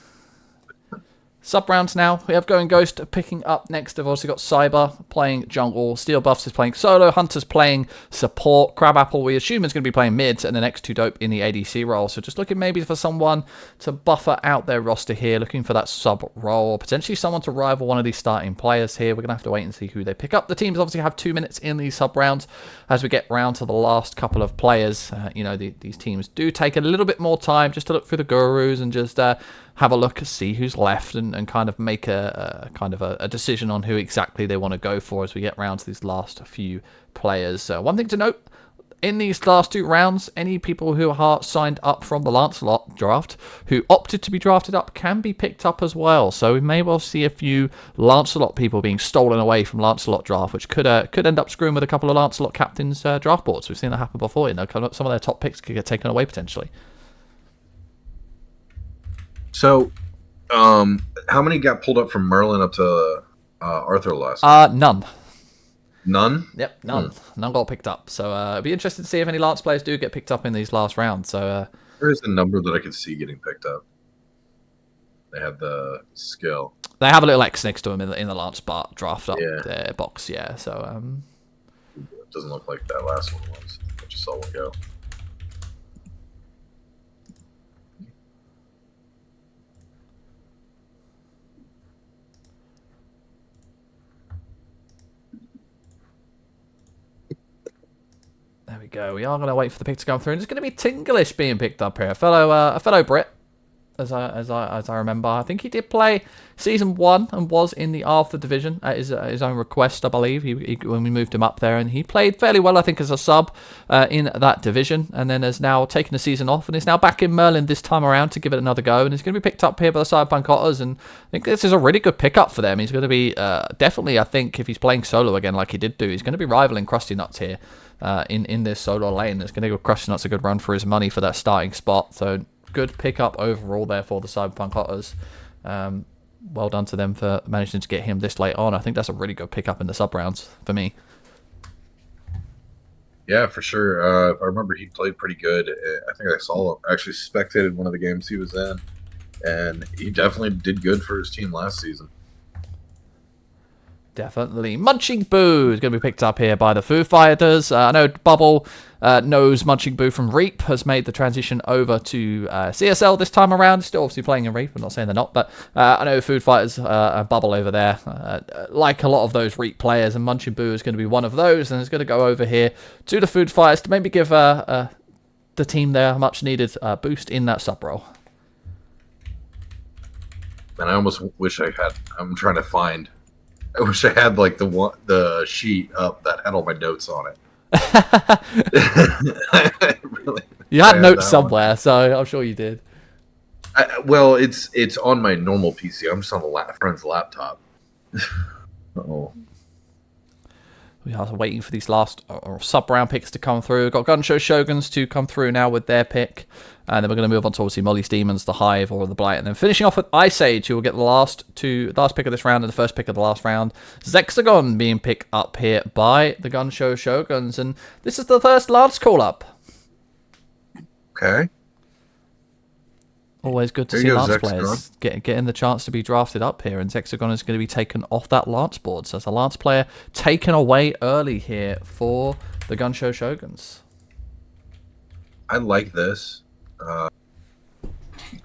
Sub rounds now. We have Going Ghost picking up next. We've also got Cyber playing jungle. Steel Buffs is playing solo. Hunter's playing support. Crabapple, we assume, is going to be playing mid. And the next 2 dope in the ADC role. So just looking maybe for someone to buffer out their roster here. Looking for that sub role. Potentially someone to rival one of these starting players here. We're going to have to wait and see who they pick up. The teams obviously have 2 minutes in these sub rounds. As we get round to the last couple of players, these teams do take a little bit more time just to look through the gurus and just have a look, see who's left, and kind of make a decision on who exactly they want to go for as we get round to these last few players. One thing to note, in these last 2 rounds, any people who are signed up from the Lancelot draft, who opted to be drafted up, can be picked up as well. So we may well see a few Lancelot people being stolen away from Lancelot draft, which could end up screwing with a couple of Lancelot captains' draft boards. We've seen that happen before. Some of their top picks could get taken away potentially. So, how many got pulled up from Merlin up to Arthur last? None. None? Yep, none. None got picked up. So it'd be interesting to see if any Lance players do get picked up in these last rounds. So there is a number that I could see getting picked up. They have the skill. They have a little X next to them in the Lance draft up Yeah. box. Yeah. So It doesn't look like that last one was. I just saw one go. there we go. We are going to wait for the pick to come through. And it's going to be Tinglish being picked up here. A fellow Brit, as I remember. I think he did play season 1 and was in the Arthur division at his own request, I believe. He when we moved him up there, and he played fairly well, I think, as a sub in that division, and then has now taken a season off and is now back in Merlin this time around to give it another go, and he's going to be picked up here by the Cyberpunk Otters, and I think this is a really good pickup for them. He's going to be definitely, I think, if he's playing solo again like he did do, he's going to be rivaling Krusty Nuts here in this solo lane. It's going to give Krusty Nuts a good run for his money for that starting spot. So good pickup overall there for the Cyberpunk Otters. Well done to them for managing to get him this late on. I think that's a really good pickup in the sub rounds for me. Yeah, for sure. If I remember, he played pretty good. I think I saw, actually spectated one of the games he was in, and he definitely did good for his team last season. Definitely. Munching Boo is going to be picked up here by the Foo Fighters. I know Bubble knows Munching Boo from Reap, has made the transition over to CSL this time around. Still obviously playing in Reap, I'm not saying they're not, but I know Foo Fighters and Bubble over there like a lot of those Reap players, and Munching Boo is going to be one of those, and is going to go over here to the Foo Fighters to maybe give the team there a much needed boost in that sub role. And I almost wish I had, I'm trying to find, I wish I had like the sheet up that had all my notes on it. You had notes somewhere, so I'm sure you did. Well, it's on my normal PC. I'm just on a friend's laptop. Oh. We are waiting for these last sub-round picks to come through. We've got Gunshow Shoguns to come through now with their pick. And then we're going to move on to obviously Molly's Demons, the Hive, or the Blight. And then finishing off with Ice Age, who will get the last pick of this round and the first pick of the last round. Zexagon being picked up here by the Gunshow Shoguns. And this is the first Lance call-up. Okay. Always good to see Lance players getting the chance to be drafted up here, and Zexagon is going to be taken off that Lance board. So it's a Lance player taken away early here for the Gunshow Shoguns. I like this.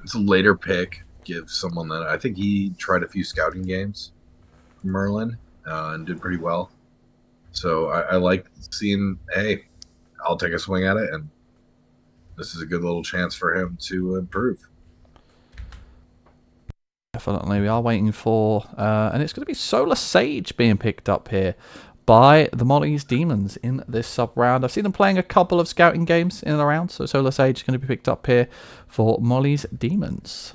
It's a later pick. Give someone that I think he tried a few scouting games for Merlin and did pretty well. So I like seeing, hey, I'll take a swing at it, and this is a good little chance for him to improve. Definitely, we are waiting for, and it's going to be Solar Sage being picked up here by the Molly's Demons in this sub-round. I've seen them playing a couple of scouting games in and around, so Solar Sage is going to be picked up here for Molly's Demons.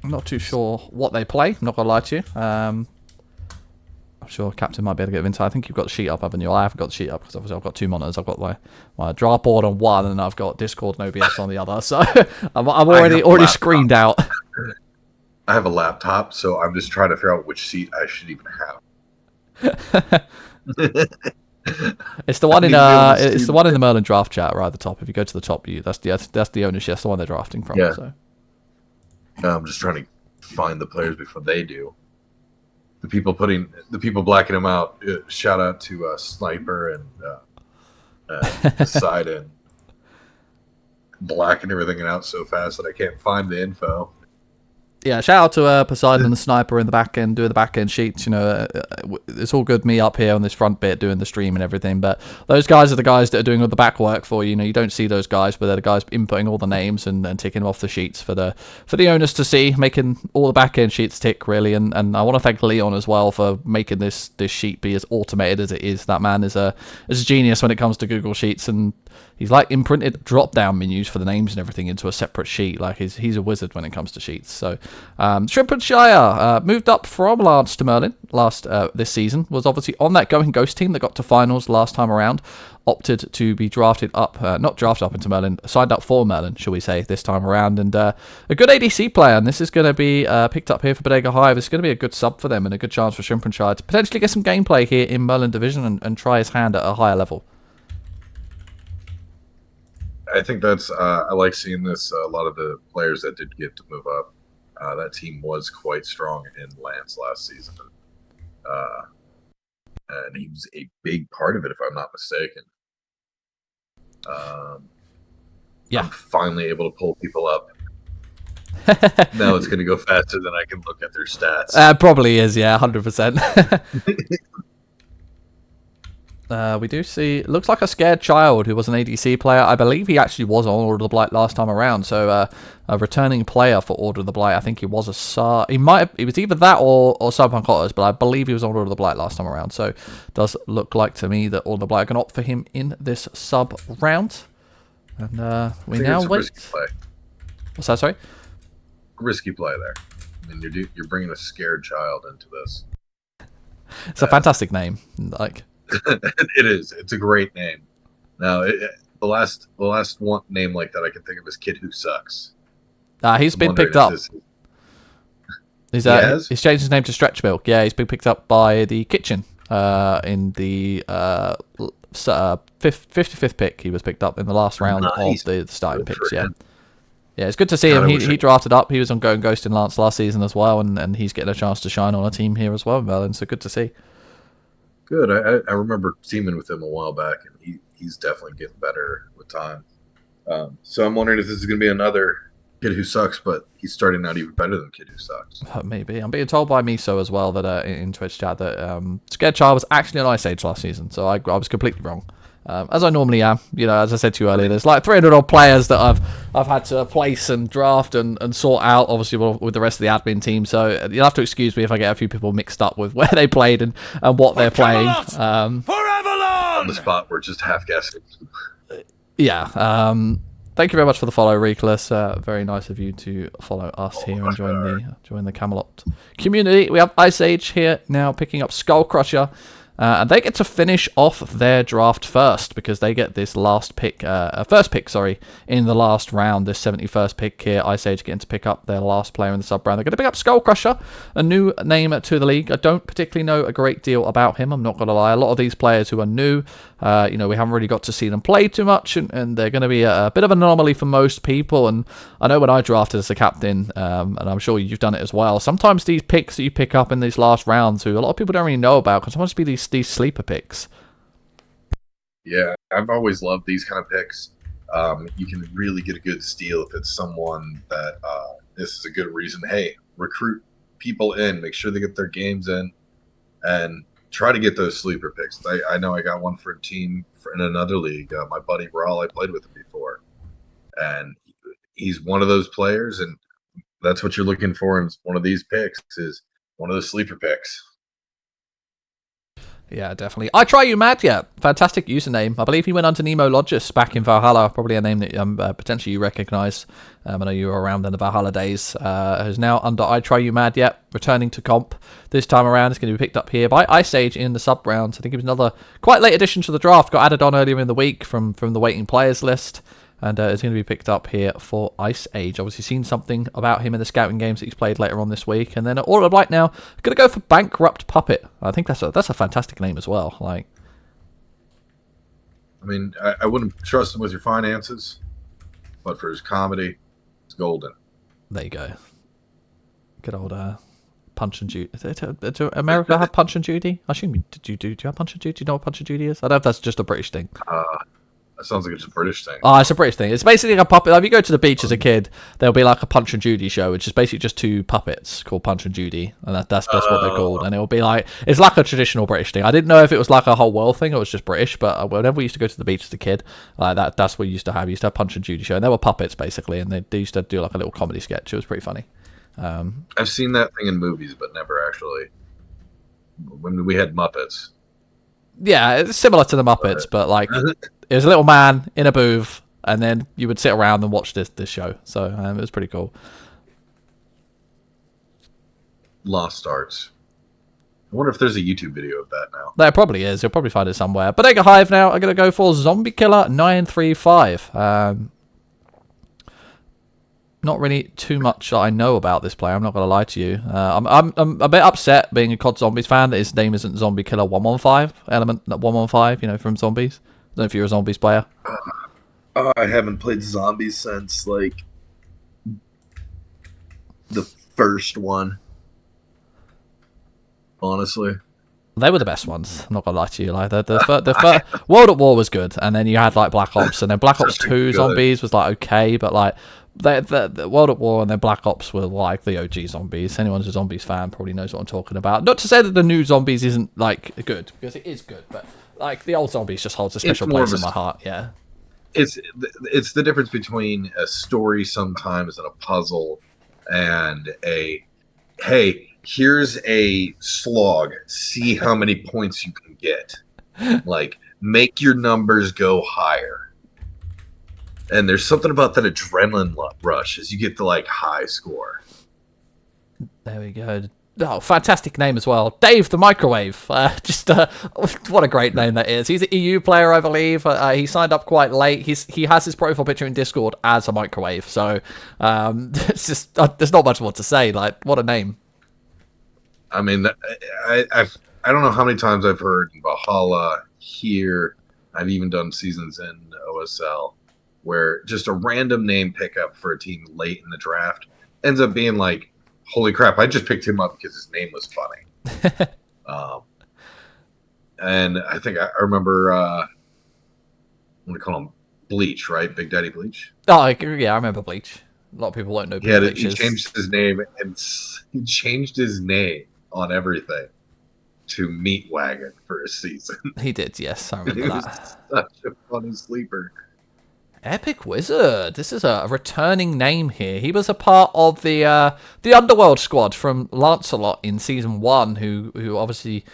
I'm not too sure what they play. I'm not gonna lie to you. I'm sure Captain might be able to get insight. I think you've got the sheet up, haven't you? I haven't got the sheet up because obviously I've got two monitors. I've got my draft board on one, and I've got Discord and OBS on the other. So I'm already screened out. I have a laptop, so I'm just trying to figure out which seat I should even have. It's the one in the Merlin draft chat right at the top. If you go to the top, that's the ownership. That's the one they're drafting from. Yeah. So I'm just trying to find the players before they do. The people blacking them out. Shout out to Sniper and Poseidon, blacking everything out so fast that I can't find the info. yeah, shout out to Poseidon and the Sniper in the back end doing the back end sheets. You know, it's all good me up here on this front bit doing the stream and everything, but those guys are the guys that are doing all the back work for you. You know, you don't see those guys, but they're the guys inputting all the names and ticking them off the sheets for the owners to see, making all the back end sheets tick really. And I want to thank Leon as well for making this sheet be as automated as it is. That man is a genius when it comes to Google Sheets, and he's like imprinted drop-down menus for the names and everything into a separate sheet. Like he's a wizard when it comes to sheets. So Shire moved up from Lance to Merlin this season. Was obviously on that Going Ghost team that got to finals last time around. Opted to be drafted up, not drafted up into Merlin, signed up for Merlin, shall we say, this time around. And a good ADC player. And this is going to be picked up here for Bodega Hive. It's going to be a good sub for them and a good chance for Shire to potentially get some gameplay here in Merlin Division and try his hand at a higher level. I think that's I like seeing this. A lot of the players that did get to move up, that team was quite strong in Lance last season, and he was a big part of it, if I'm not mistaken. Yeah, I'm finally able to pull people up. Now it's going to go faster than I can look at their stats. Probably is, yeah, 100%. We do see, looks like a Scared Child who was an ADC player. I believe he actually was on Order of the Blight last time around. So a returning player for Order of the Blight. I think he was he was either that or Cyberpunk Otters, but I believe he was on Order of the Blight last time around. So it does look like to me that Order of the Blight are going to opt for him in this sub round. And we now wait. What's that, sorry? Risky play there. I mean, you're bringing a Scared Child into this. It's a fantastic name. Like. It is. It's a great name. Now, the last one name like that I can think of is Kid Who Sucks. He's been picked up. He's changed his name to Stretch Milk. Yeah, he's been picked up by the Kitchen in the 55th pick. He was picked up in the last round of the starting picks. Yeah. Yeah, it's good to see him. He drafted up. He was on Going Ghost in Lance last season as well, and he's getting a chance to shine on a team here as well, Merlin. So good to see. Good. I remember teaming with him a while back, and he's definitely getting better with time. So I'm wondering if this is going to be another Kid Who Sucks, but he's starting out even better than Kid Who Sucks. Maybe. I'm being told by Miso as well that in Twitch chat that Scared Child was actually on Ice Age last season, so I was completely wrong. As I normally am, you know, as I said to you earlier, there's like 300 odd players that I've had to place and draft and sort out, obviously with the rest of the admin team. So you'll have to excuse me if I get a few people mixed up with where they played and what they're playing. On the spot, we're just half guessing. Yeah. Thank you very much for the follow, Reckless. Very nice of you to follow us here and join the Camelot community. We have Ice Age here now picking up Skull Crusher. And they get to finish off their draft first because they get this first pick, in the last round. This 71st pick here, Ice Age getting to pick up their last player in the sub round. They're going to pick up Skull Crusher, a new name to the league. I don't particularly know a great deal about him. I'm not going to lie. A lot of these players who are new, we haven't really got to see them play too much, and they're going to be a bit of an anomaly for most people. And I know when I drafted as a captain, and I'm sure you've done it as well. Sometimes these picks that you pick up in these last rounds, who a lot of people don't really know about, can sometimes be these sleeper picks. Yeah, I've always loved these kind of picks. You can really get a good steal if it's someone that this is a good reason. Hey, recruit people in, make sure they get their games in, and try to get those sleeper picks. I know I got one for a team in another league. My buddy Raul, I played with him before, and he's one of those players, and that's what you're looking for in one of these picks is one of those sleeper picks. Yeah, definitely. I Try You Mad, yeah. Fantastic username. I believe he went under Nemo Lodgis back in Valhalla. Probably a name that potentially you recognise. I know you were around in the Valhalla days. Who's now under I Try You Mad, yeah. Returning to comp this time around. It's going to be picked up here by Ice Age in the sub rounds. I think it was another quite late addition to the draft. Got added on earlier in the week from the waiting players list. And it's going to be picked up here for Ice Age. Obviously seen something about him in the scouting games that he's played later on this week. And then all of right now, going to go for Bankrupt Puppet. I think that's a fantastic name as well. Like, I mean, I wouldn't trust him with your finances, but for his comedy, it's golden. There you go. Good old Punch and Judy. Do America have Punch and Judy? I assume do you have Punch and Judy? Do you know what Punch and Judy is? I don't know if that's just a British thing. That sounds like it's a British thing. Oh, it's a British thing. It's basically a puppet. Like, if you go to the beach as a kid, there'll be like a Punch and Judy show, which is basically just two puppets called Punch and Judy, and that's what they're called. And it'll be like, it's like a traditional British thing. I didn't know if it was like a whole world thing or it was just British, but whenever we used to go to the beach as a kid, that's what we used to have. We used to have Punch and Judy show, and they were puppets basically, and they used to do like a little comedy sketch. It was pretty funny. I've seen that thing in movies, but never actually. When we had Muppets. Yeah, it's similar to the Muppets, but like it was a little man in a booth, and then you would sit around and watch this show. So it was pretty cool. Lost Arts. I wonder if there's a YouTube video of that now. There probably is. You'll probably find it somewhere. Bodega Hive now are going to go for Zombie Killer 935. Not really too much I know about this player. I'm not going to lie to you. I'm a bit upset being a COD Zombies fan that his name isn't Zombie Killer 115, Element 115, you know, from Zombies. I don't know if you're a Zombies player. I haven't played Zombies since, like, the first one. Honestly. They were the best ones. I'm not gonna lie to you. Like the first World at War was good, and then you had like Black Ops, and then Black Ops 2 Zombies was like okay, but like the World at War and then Black Ops were like the OG Zombies. Anyone who's a Zombies fan probably knows what I'm talking about. Not to say that the new Zombies isn't like good, because it is good, but like the old Zombies just holds a special place in my heart. Yeah, it's the difference between a story sometimes and a puzzle and a hey, here's a slog, see how many points you can get. Like, make your numbers go higher. And there's something about that adrenaline rush as you get the like high score. There we go. Oh, fantastic name as well. Dave the Microwave. What a great name that is. He's an EU player, I believe. He signed up quite late. He has his profile picture in Discord as a microwave. So it's just there's not much more to say. Like, what a name. I mean, I don't know how many times I've heard Valhalla here. I've even done seasons in OSL where just a random name pickup for a team late in the draft ends up being like, holy crap, I just picked him up because his name was funny. And I think I remember, what do you call him? Bleach, right? Big Daddy Bleach? Oh, yeah, I remember Bleach. A lot of people won't know Bleach he changed his name, and he changed his name on everything to Meat Wagon for a season. He did, yes, I remember It that. was such a funny sleeper. Epic Wizard. This is a returning name here. He was a part of the Underworld squad from Lancelot in season 1, who obviously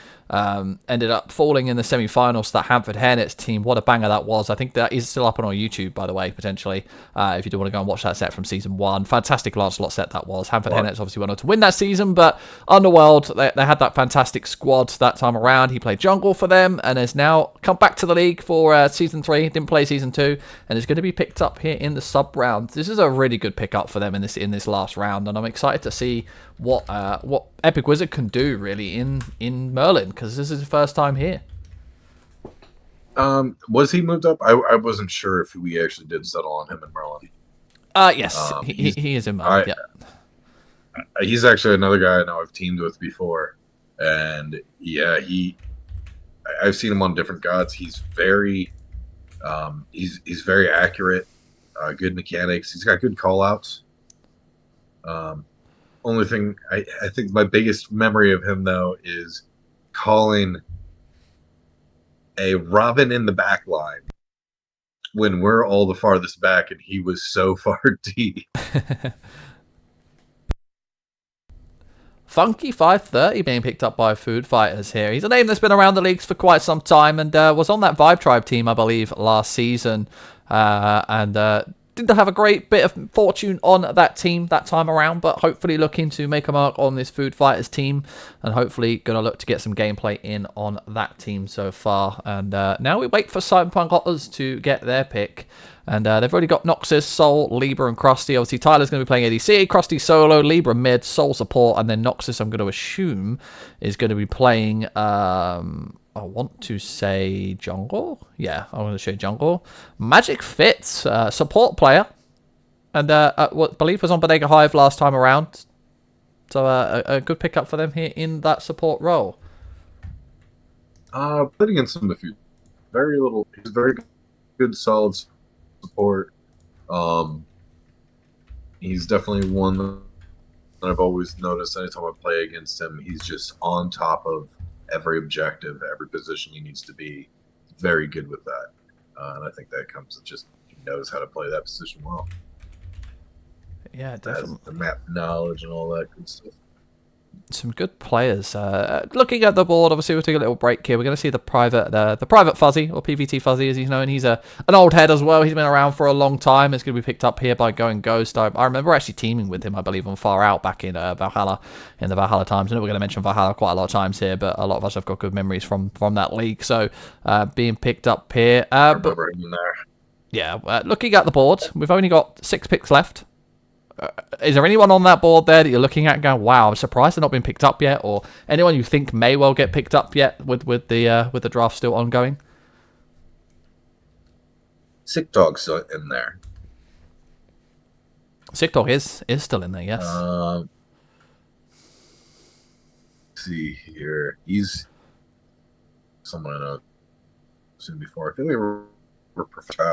ended up falling in the semi-finals to that Hanford Hairnets team. What a banger that was. I think that is still up on our YouTube, by the way, potentially, if you do want to go and watch that set from season 1. Fantastic Lancelot set that was. Hanford Hairnets obviously went on to win that season, but Underworld, they had that fantastic squad that time around. He played jungle for them and has now come back to the league for season 3. Didn't play season 2 and is going to be picked up here in the sub round. This is a really good pickup for them in this last round, and I'm excited to see what Epic Wizard can do really in Merlin, because this is his first time here. Was he moved up? I wasn't sure if we actually did settle on him in Merlin. Yes, he is in Merlin. Yeah. He's actually another guy I know I've teamed with before, and yeah, I've seen him on different gods. He's very he's very accurate, good mechanics. He's got good call outs. Only thing I think my biggest memory of him though is calling a Robin in the back line when we're all the farthest back and he was so far deep. Funky 530 being picked up by Food Fighters here. He's a name that's been around the leagues for quite some time and was on that Vibe Tribe team, I believe, last season. And didn't have a great bit of fortune on that team that time around, but hopefully looking to make a mark on this Food Fighters team and hopefully going to look to get some gameplay in on that team so far. And now we wait for Cyberpunk Otters to get their pick. And they've already got Noxus, Soul, Libra, and Krusty. Obviously, Tyler's going to be playing ADC, Krusty solo, Libra mid, Soul support, and then Noxus, I'm going to assume, is going to be playing, I want to say jungle. Yeah, I want to say jungle. Magic Fits, support player. And what I believe was on Bodega Hive last time around. So a good pickup for them here in that support role. Playing against him a few. He's very good, solid support. He's definitely one that I've always noticed anytime I play against him, he's just on top of every objective, every position he needs to be. Very good with that. And I think that comes with just he knows how to play that position well. Yeah, definitely. Has the map knowledge and all that good stuff. Some good players. Looking at the board, obviously we'll take a little break here. We're going to see the private Fuzzy, or PVT Fuzzy as he's known. He's an old head as well. He's been around for a long time. It's going to be picked up here by Going Ghost. I remember actually teaming with him, I believe, on Far Out back in Valhalla, in the Valhalla times. I know we're going to mention Valhalla quite a lot of times here, but a lot of us have got good memories from that league. So being picked up here. I remember him there. Yeah, looking at the board, we've only got 6 picks left. Is there anyone on that board there that you're looking at going, wow, I'm surprised they're not been picked up yet, or anyone you think may well get picked up yet with the draft still ongoing? Sick Dog's in there. Sick Dog is still in there, yes. Let's see here. He's someone I know seen before. I think we were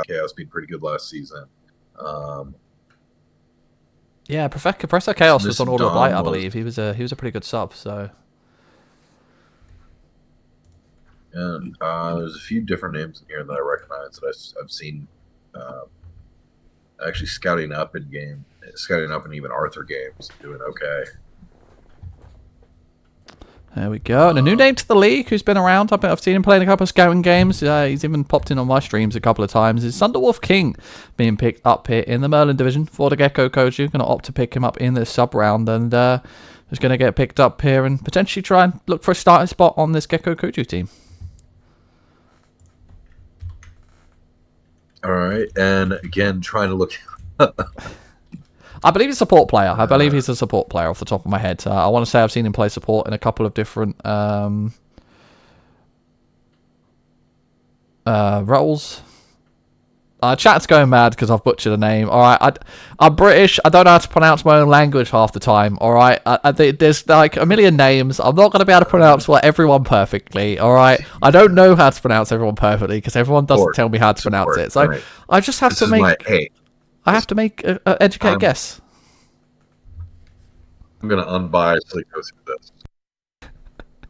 Chaos being pretty good last season. Yeah, Professor Chaos was on Order of Light, I Dom believe. He was a pretty good sub. So, and there's a few different names in here that I recognize that I've seen actually scouting up in even Arthur games, doing okay. There we go. And a new name to the league who's been around. I've seen him playing a couple of scouting games. He's even popped in on my streams a couple of times. Is Thunderwolf King being picked up here in the Merlin division for the Gecko Koju. Going to opt to pick him up in this sub round and is going to get picked up here and potentially try and look for a starting spot on this Gecko Koju team. All right. And again, trying to look... I believe he's a support player. I believe he's a support player off the top of my head. I want to say I've seen him play support in a couple of different roles. Chat's going mad because I've butchered a name. All right, I'm British. I don't know how to pronounce my own language half the time. All right, there's like a million names. I'm not going to be able to pronounce everyone perfectly. All right, I don't know how to pronounce everyone perfectly because everyone doesn't tell me how to pronounce it. So right. I just have to make. I have to make an educated guess. I'm going to unbiasedly go through this.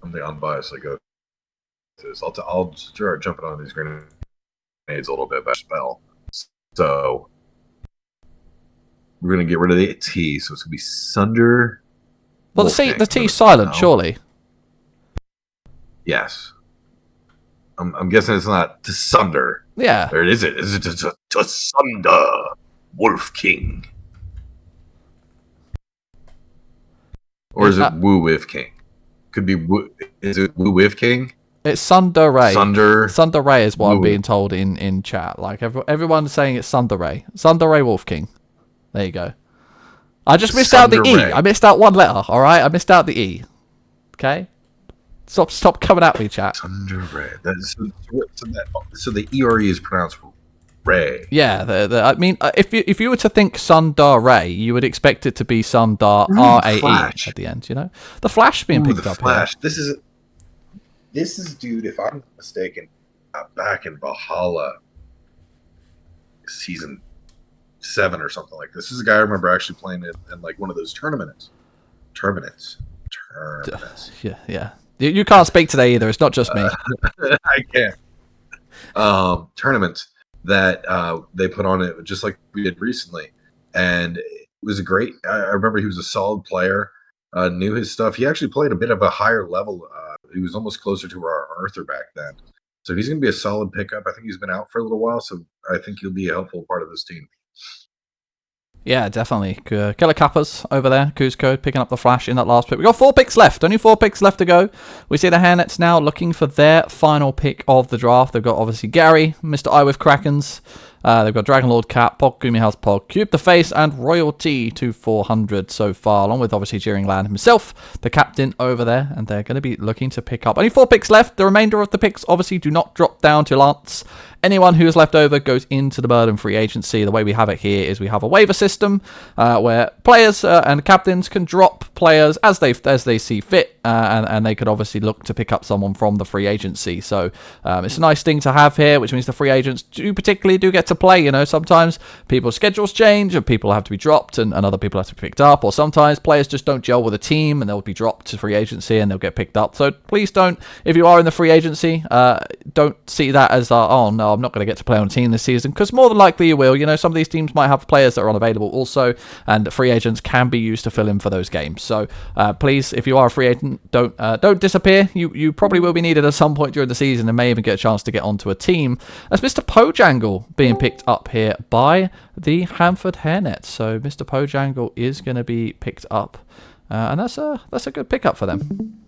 I'm going to unbiasedly go through this. I'll start jumping on these grenades a little bit by spell. So we're going to get rid of the T, so it's going to be Sunder. Well, the T's silent, surely. Yes. I'm guessing it's not to Sunder. Yeah. Or is it? Is it to Sunder? Wolf King. Or is it Woo With King? Could be is it Woo With King? It's Sunder Ray. Sunder Ray is what I'm being told in chat. Like everyone's saying it's Sunder Ray. Sunder Ray Wolf King. There you go. I just missed out the E. I missed out one letter, alright? I missed out the E. Okay? Stop coming at me, chat. Sunder Ray. So the ERE is pronounced Ray. Yeah, I mean, if you were to think Sundar Ray, you would expect it to be Sundar RAE at the end. You know, the Flash being picked up. Flash. Here. This is, dude. If I'm not mistaken, back in Valhalla, season 7 or something like this. This is a guy I remember actually playing in like one of those tournaments. Yeah. You can't speak today either. It's not just me. I can't. Tournaments that they put on it just like we did recently, and it was a great. I remember he was a solid player. knew his stuff. He actually played a bit of a higher level. He was almost closer to our Arthur back then. So he's going to be a solid pickup. I think he's been out for a little while, so I think he'll be a helpful part of this team. Yeah, definitely. Killer Kappas over there. Kuzco picking up the flash in that last pick. We've got 4 picks left. Only 4 picks left to go. We see the Hairnets now looking for their final pick of the draft. They've got obviously Gary, Mr. I with Krakens. They've got Dragon Lord Cat, Pog, Gumi House Pog, Cube the Face, and Royalty to 400 so far, along with obviously Jeering Land himself, the captain over there, and they're going to be looking to pick up only 4 picks left. The remainder of the picks obviously do not drop down to Lance. Anyone who is left over goes into the Merlin free agency. The way we have it here is we have a waiver system where players and captains can drop players as they see fit, and they could obviously look to pick up someone from the free agency. So it's a nice thing to have here, which means the free agents do get to play. You know, sometimes people's schedules change and people have to be dropped and other people have to be picked up, or sometimes players just don't gel with a team and they'll be dropped to free agency and they'll get picked up. So please don't, if you are in the free agency, don't see that as oh no, I'm not going to get to play on a team this season, because more than likely you will. You know, some of these teams might have players that are unavailable also, and free agents can be used to fill in for those games. So please, if you are a free agent, don't disappear. You probably will be needed at some point during the season and may even get a chance to get onto a team. As Mr. Pojangle being picked up here by the Hanford Hairnets. So Mr. Pojangle is going to be picked up, and that's a good pickup for them.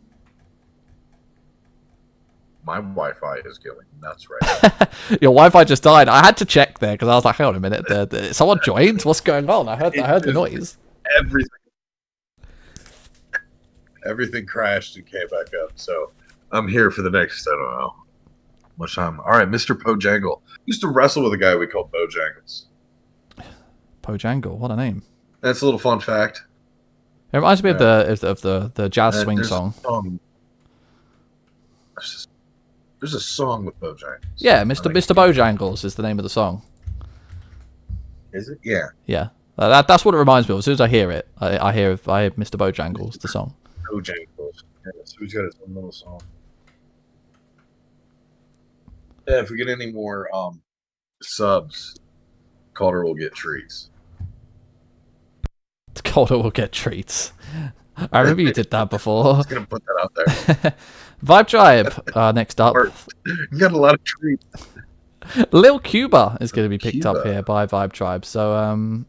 My Wi-Fi is going nuts right now. Your Wi-Fi just died. I had to check there because I was like, hang on a minute, someone joined? What's going on? I heard the noise. Everything crashed and came back up. So I'm here for the next, I don't know, much time. All right, Mr. Pojangle. Used to wrestle with a guy we called Bojangles. Pojangle, what a name. That's a little fun fact. It reminds me of the jazz swing song. There's a song with Bojangles. Yeah, Mr. Bojangles is the name of the song. Is it? Yeah. Yeah. That's what it reminds me of. As soon as I hear it, I hear Mr. Bojangles, the song. Bojangles. Yeah, so he's got his own little song. Yeah, if we get any more subs, Calder will get treats. Calder will get treats. I remember you did that before. I'm just going to put that out there. Vibe Tribe, next up. You got a lot of treats. Lil Cuba is going to be picked up here by Vibe Tribe. So,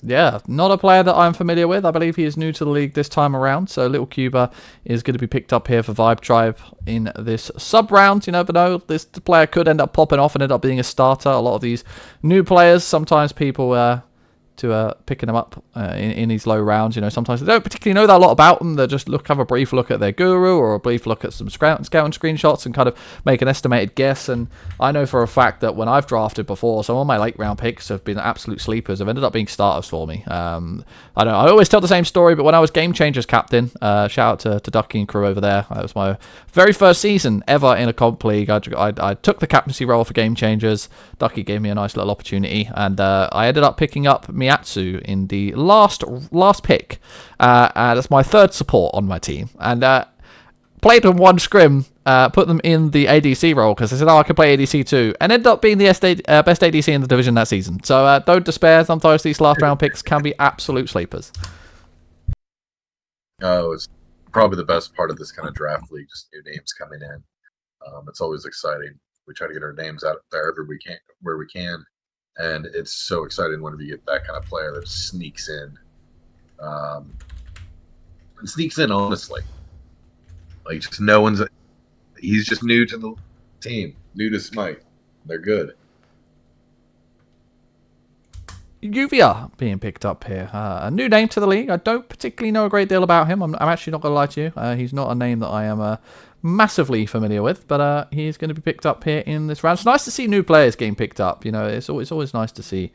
yeah, not a player that I'm familiar with. I believe he is new to the league this time around. So Lil Cuba is going to be picked up here for Vibe Tribe in this sub-round. You never know. This player could end up popping off and end up being a starter. A lot of these new players, sometimes people picking them up in these low rounds. You know, sometimes they don't particularly know that a lot about them. They just have a brief look at their guru or a brief look at some scouting screenshots and kind of make an estimated guess. And I know for a fact that when I've drafted before, some of my late round picks have been absolute sleepers. Have ended up being starters for me. I always tell the same story, but when I was Game Changers captain, shout out to Ducky and crew over there. That was my very first season ever in a comp league. I took the captaincy role for Game Changers. Ducky gave me a nice little opportunity, and I ended up picking up Miyatsu in the last pick. That's my third support on my team, and played them one scrim, put them in the ADC role because I said, I can play ADC too, and ended up being the best ADC in the division that season. So don't despair. Sometimes these last round picks can be absolute sleepers. Oh, it's probably the best part of this kind of draft league, just new names coming in. It's always exciting. We try to get our names out there where we can. And it's so exciting when we get that kind of player that sneaks in. And sneaks in honestly. Like, just he's just new to the team, new to Smite. They're good. Uvia being picked up here. A new name to the league. I don't particularly know a great deal about him. I'm actually not going to lie to you. He's not a name that I am massively familiar with, but he's going to be picked up here in this round. It's nice to see new players getting picked up. You know, it's always nice to see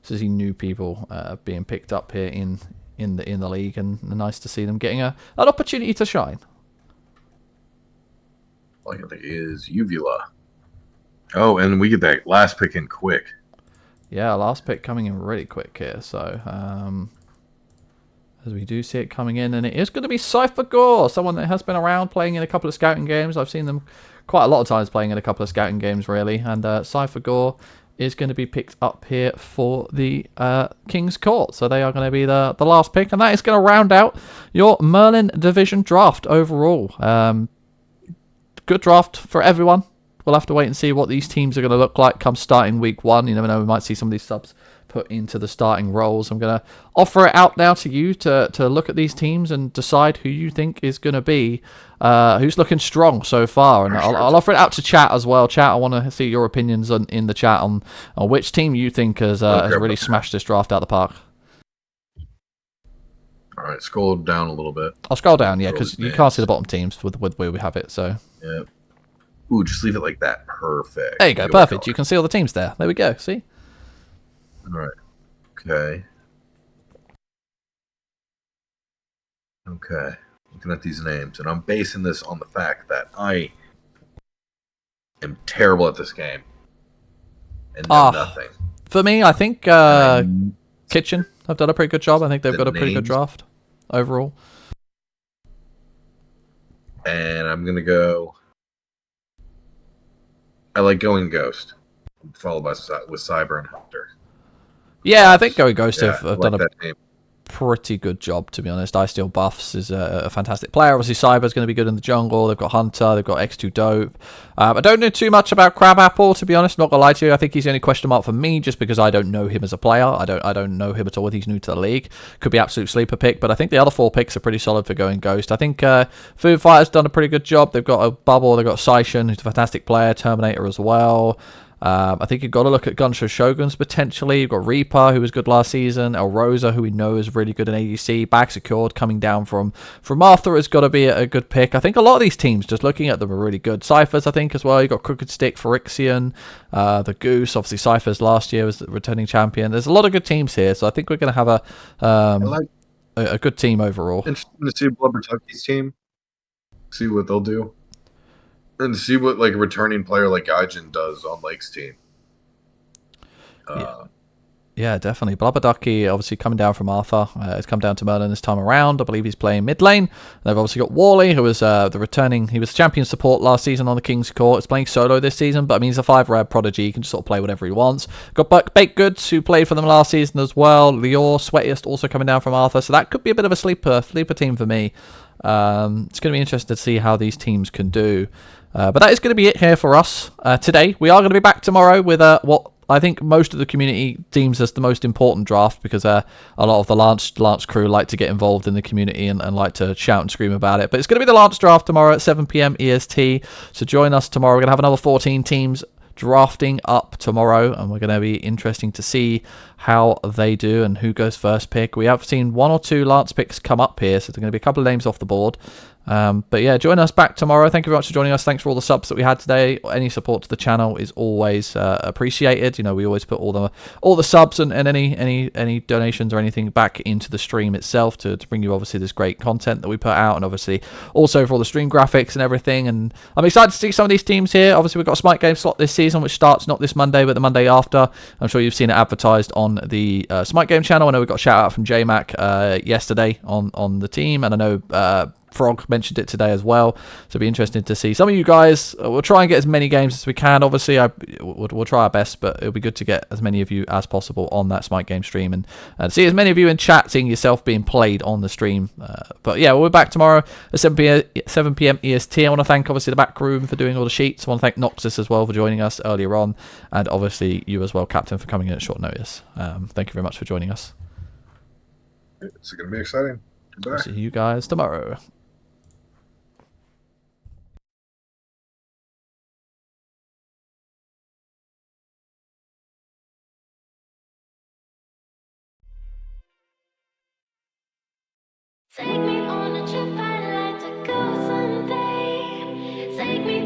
new people being picked up here in the league, and nice to see them getting an opportunity to shine. I think it is Uvula. Oh, and we get that last pick in quick. Yeah, last pick coming in really quick here. So, as we do see it coming in, and it is going to be Cypher Gore, someone that has been around playing in a couple of scouting games. I've seen them quite a lot of times playing in a couple of scouting games, really. And Cypher Gore is going to be picked up here for the King's Court. So they are going to be the last pick, and that is going to round out your Merlin Division draft overall. Good draft for everyone. We'll have to wait and see what these teams are going to look like come starting week 1. You never know, we might see some of these subs put into the starting roles. I'm going to offer it out now to you to look at these teams and decide who you think is going to be, who's looking strong so far. And I'll offer it out to chat as well. Chat, I want to see your opinions in the chat on which team you think has really smashed this draft out of the park. All right, scroll down a little bit. I'll scroll down, yeah, because you can't see the bottom teams with where we have it. So yeah. Ooh, just leave it like that. Perfect. There you go, perfect. You can see all the teams there. There we go. See? All right. Okay. Okay. Looking at these names, and I'm basing this on the fact that I am terrible at this game and know nothing. For me, I think Kitchen have done a pretty good job. I think they've got a pretty good draft overall. And I'm going to go... I like going Ghost, followed by with Cyber and Hunter. Yeah, I think Going Ghost have done a pretty good job, to be honest. I Steal Buffs is a fantastic player. Obviously, Cyber's going to be good in the jungle. They've got Hunter. They've got X2 Dope. I don't know too much about Crabapple, to be honest. Not going to lie to you. I think he's the only question mark for me just because I don't know him as a player. I don't know him at all. He's new to the league. Could be absolute sleeper pick, but I think the other 4 picks are pretty solid for Going Ghost. I think Foo Fighter's done a pretty good job. They've got a Bubble. They've got Seishin, who's a fantastic player. Terminator as well. I think you've got to look at Gunshow Shoguns potentially. You've got Reaper, who was good last season. El Rosa, who we know is really good in ADC. Back secured, coming down from Arthur, has got to be a good pick. I think a lot of these teams, just looking at them, are really good. Cyphers, I think, as well. You've got Crooked Stick, Phyrexian, the Goose. Obviously, Cyphers last year was the returning champion. There's a lot of good teams here, so I think we're going to have a good team overall. Interesting to see Blubber Tucky's team. See what they'll do. And see what like a returning player like Gaijin does on Lake's team. Yeah, definitely. Blubberducky obviously coming down from Arthur. Has come down to Merlin this time around. I believe he's playing mid lane. They've obviously got Wally, who was the returning. He was champion support last season on the King's Court. He's playing solo this season, but I mean he's a 5-rad prodigy. He can just sort of play whatever he wants. Got Baked Goods, who played for them last season as well. Lior, Sweatiest, also coming down from Arthur. So that could be a bit of a sleeper team for me. It's going to be interesting to see how these teams can do. But that is going to be it here for us today. We are going to be back tomorrow with what I think most of the community deems as the most important draft, because a lot of the Lance crew like to get involved in the community and like to shout and scream about it. But it's going to be the Lance draft tomorrow at 7 p.m. EST. So join us tomorrow. We're going to have another 14 teams drafting up tomorrow, and we're going to be interesting to see how they do and who goes first pick. We have seen 1 or 2 Lance picks come up here, so there's going to be a couple of names off the board. But yeah, join us back tomorrow. Thank you very much for joining us. Thanks for all the subs that we had today. Any support to the channel is always appreciated. You know, we always put all the subs and any donations or anything back into the stream itself to bring you obviously this great content that we put out, and obviously also for all the stream graphics and everything. And I'm excited to see some of these teams here. Obviously we've got a Smite game slot this season, which starts not this Monday but the Monday after. I'm sure you've seen it advertised on the Smite game channel. I know we got a shout out from JMac yesterday on the team, and I know Frog mentioned it today as well, so it'll be interesting to see some of you guys. We'll try and get as many games as we can. Obviously, we'll try our best, but it'll be good to get as many of you as possible on that Smite game stream and see as many of you in chat seeing yourself being played on the stream. But yeah, we'll be back tomorrow at 7 p.m. EST. I want to thank obviously the back room for doing all the sheets. I want to thank Noxus as well for joining us earlier on, and obviously you as well, Captain, for coming in at short notice. Thank you very much for joining us. It's going to be exciting. Goodbye. I'll see you guys tomorrow. Take me on a trip, I'd like to go someday. Take me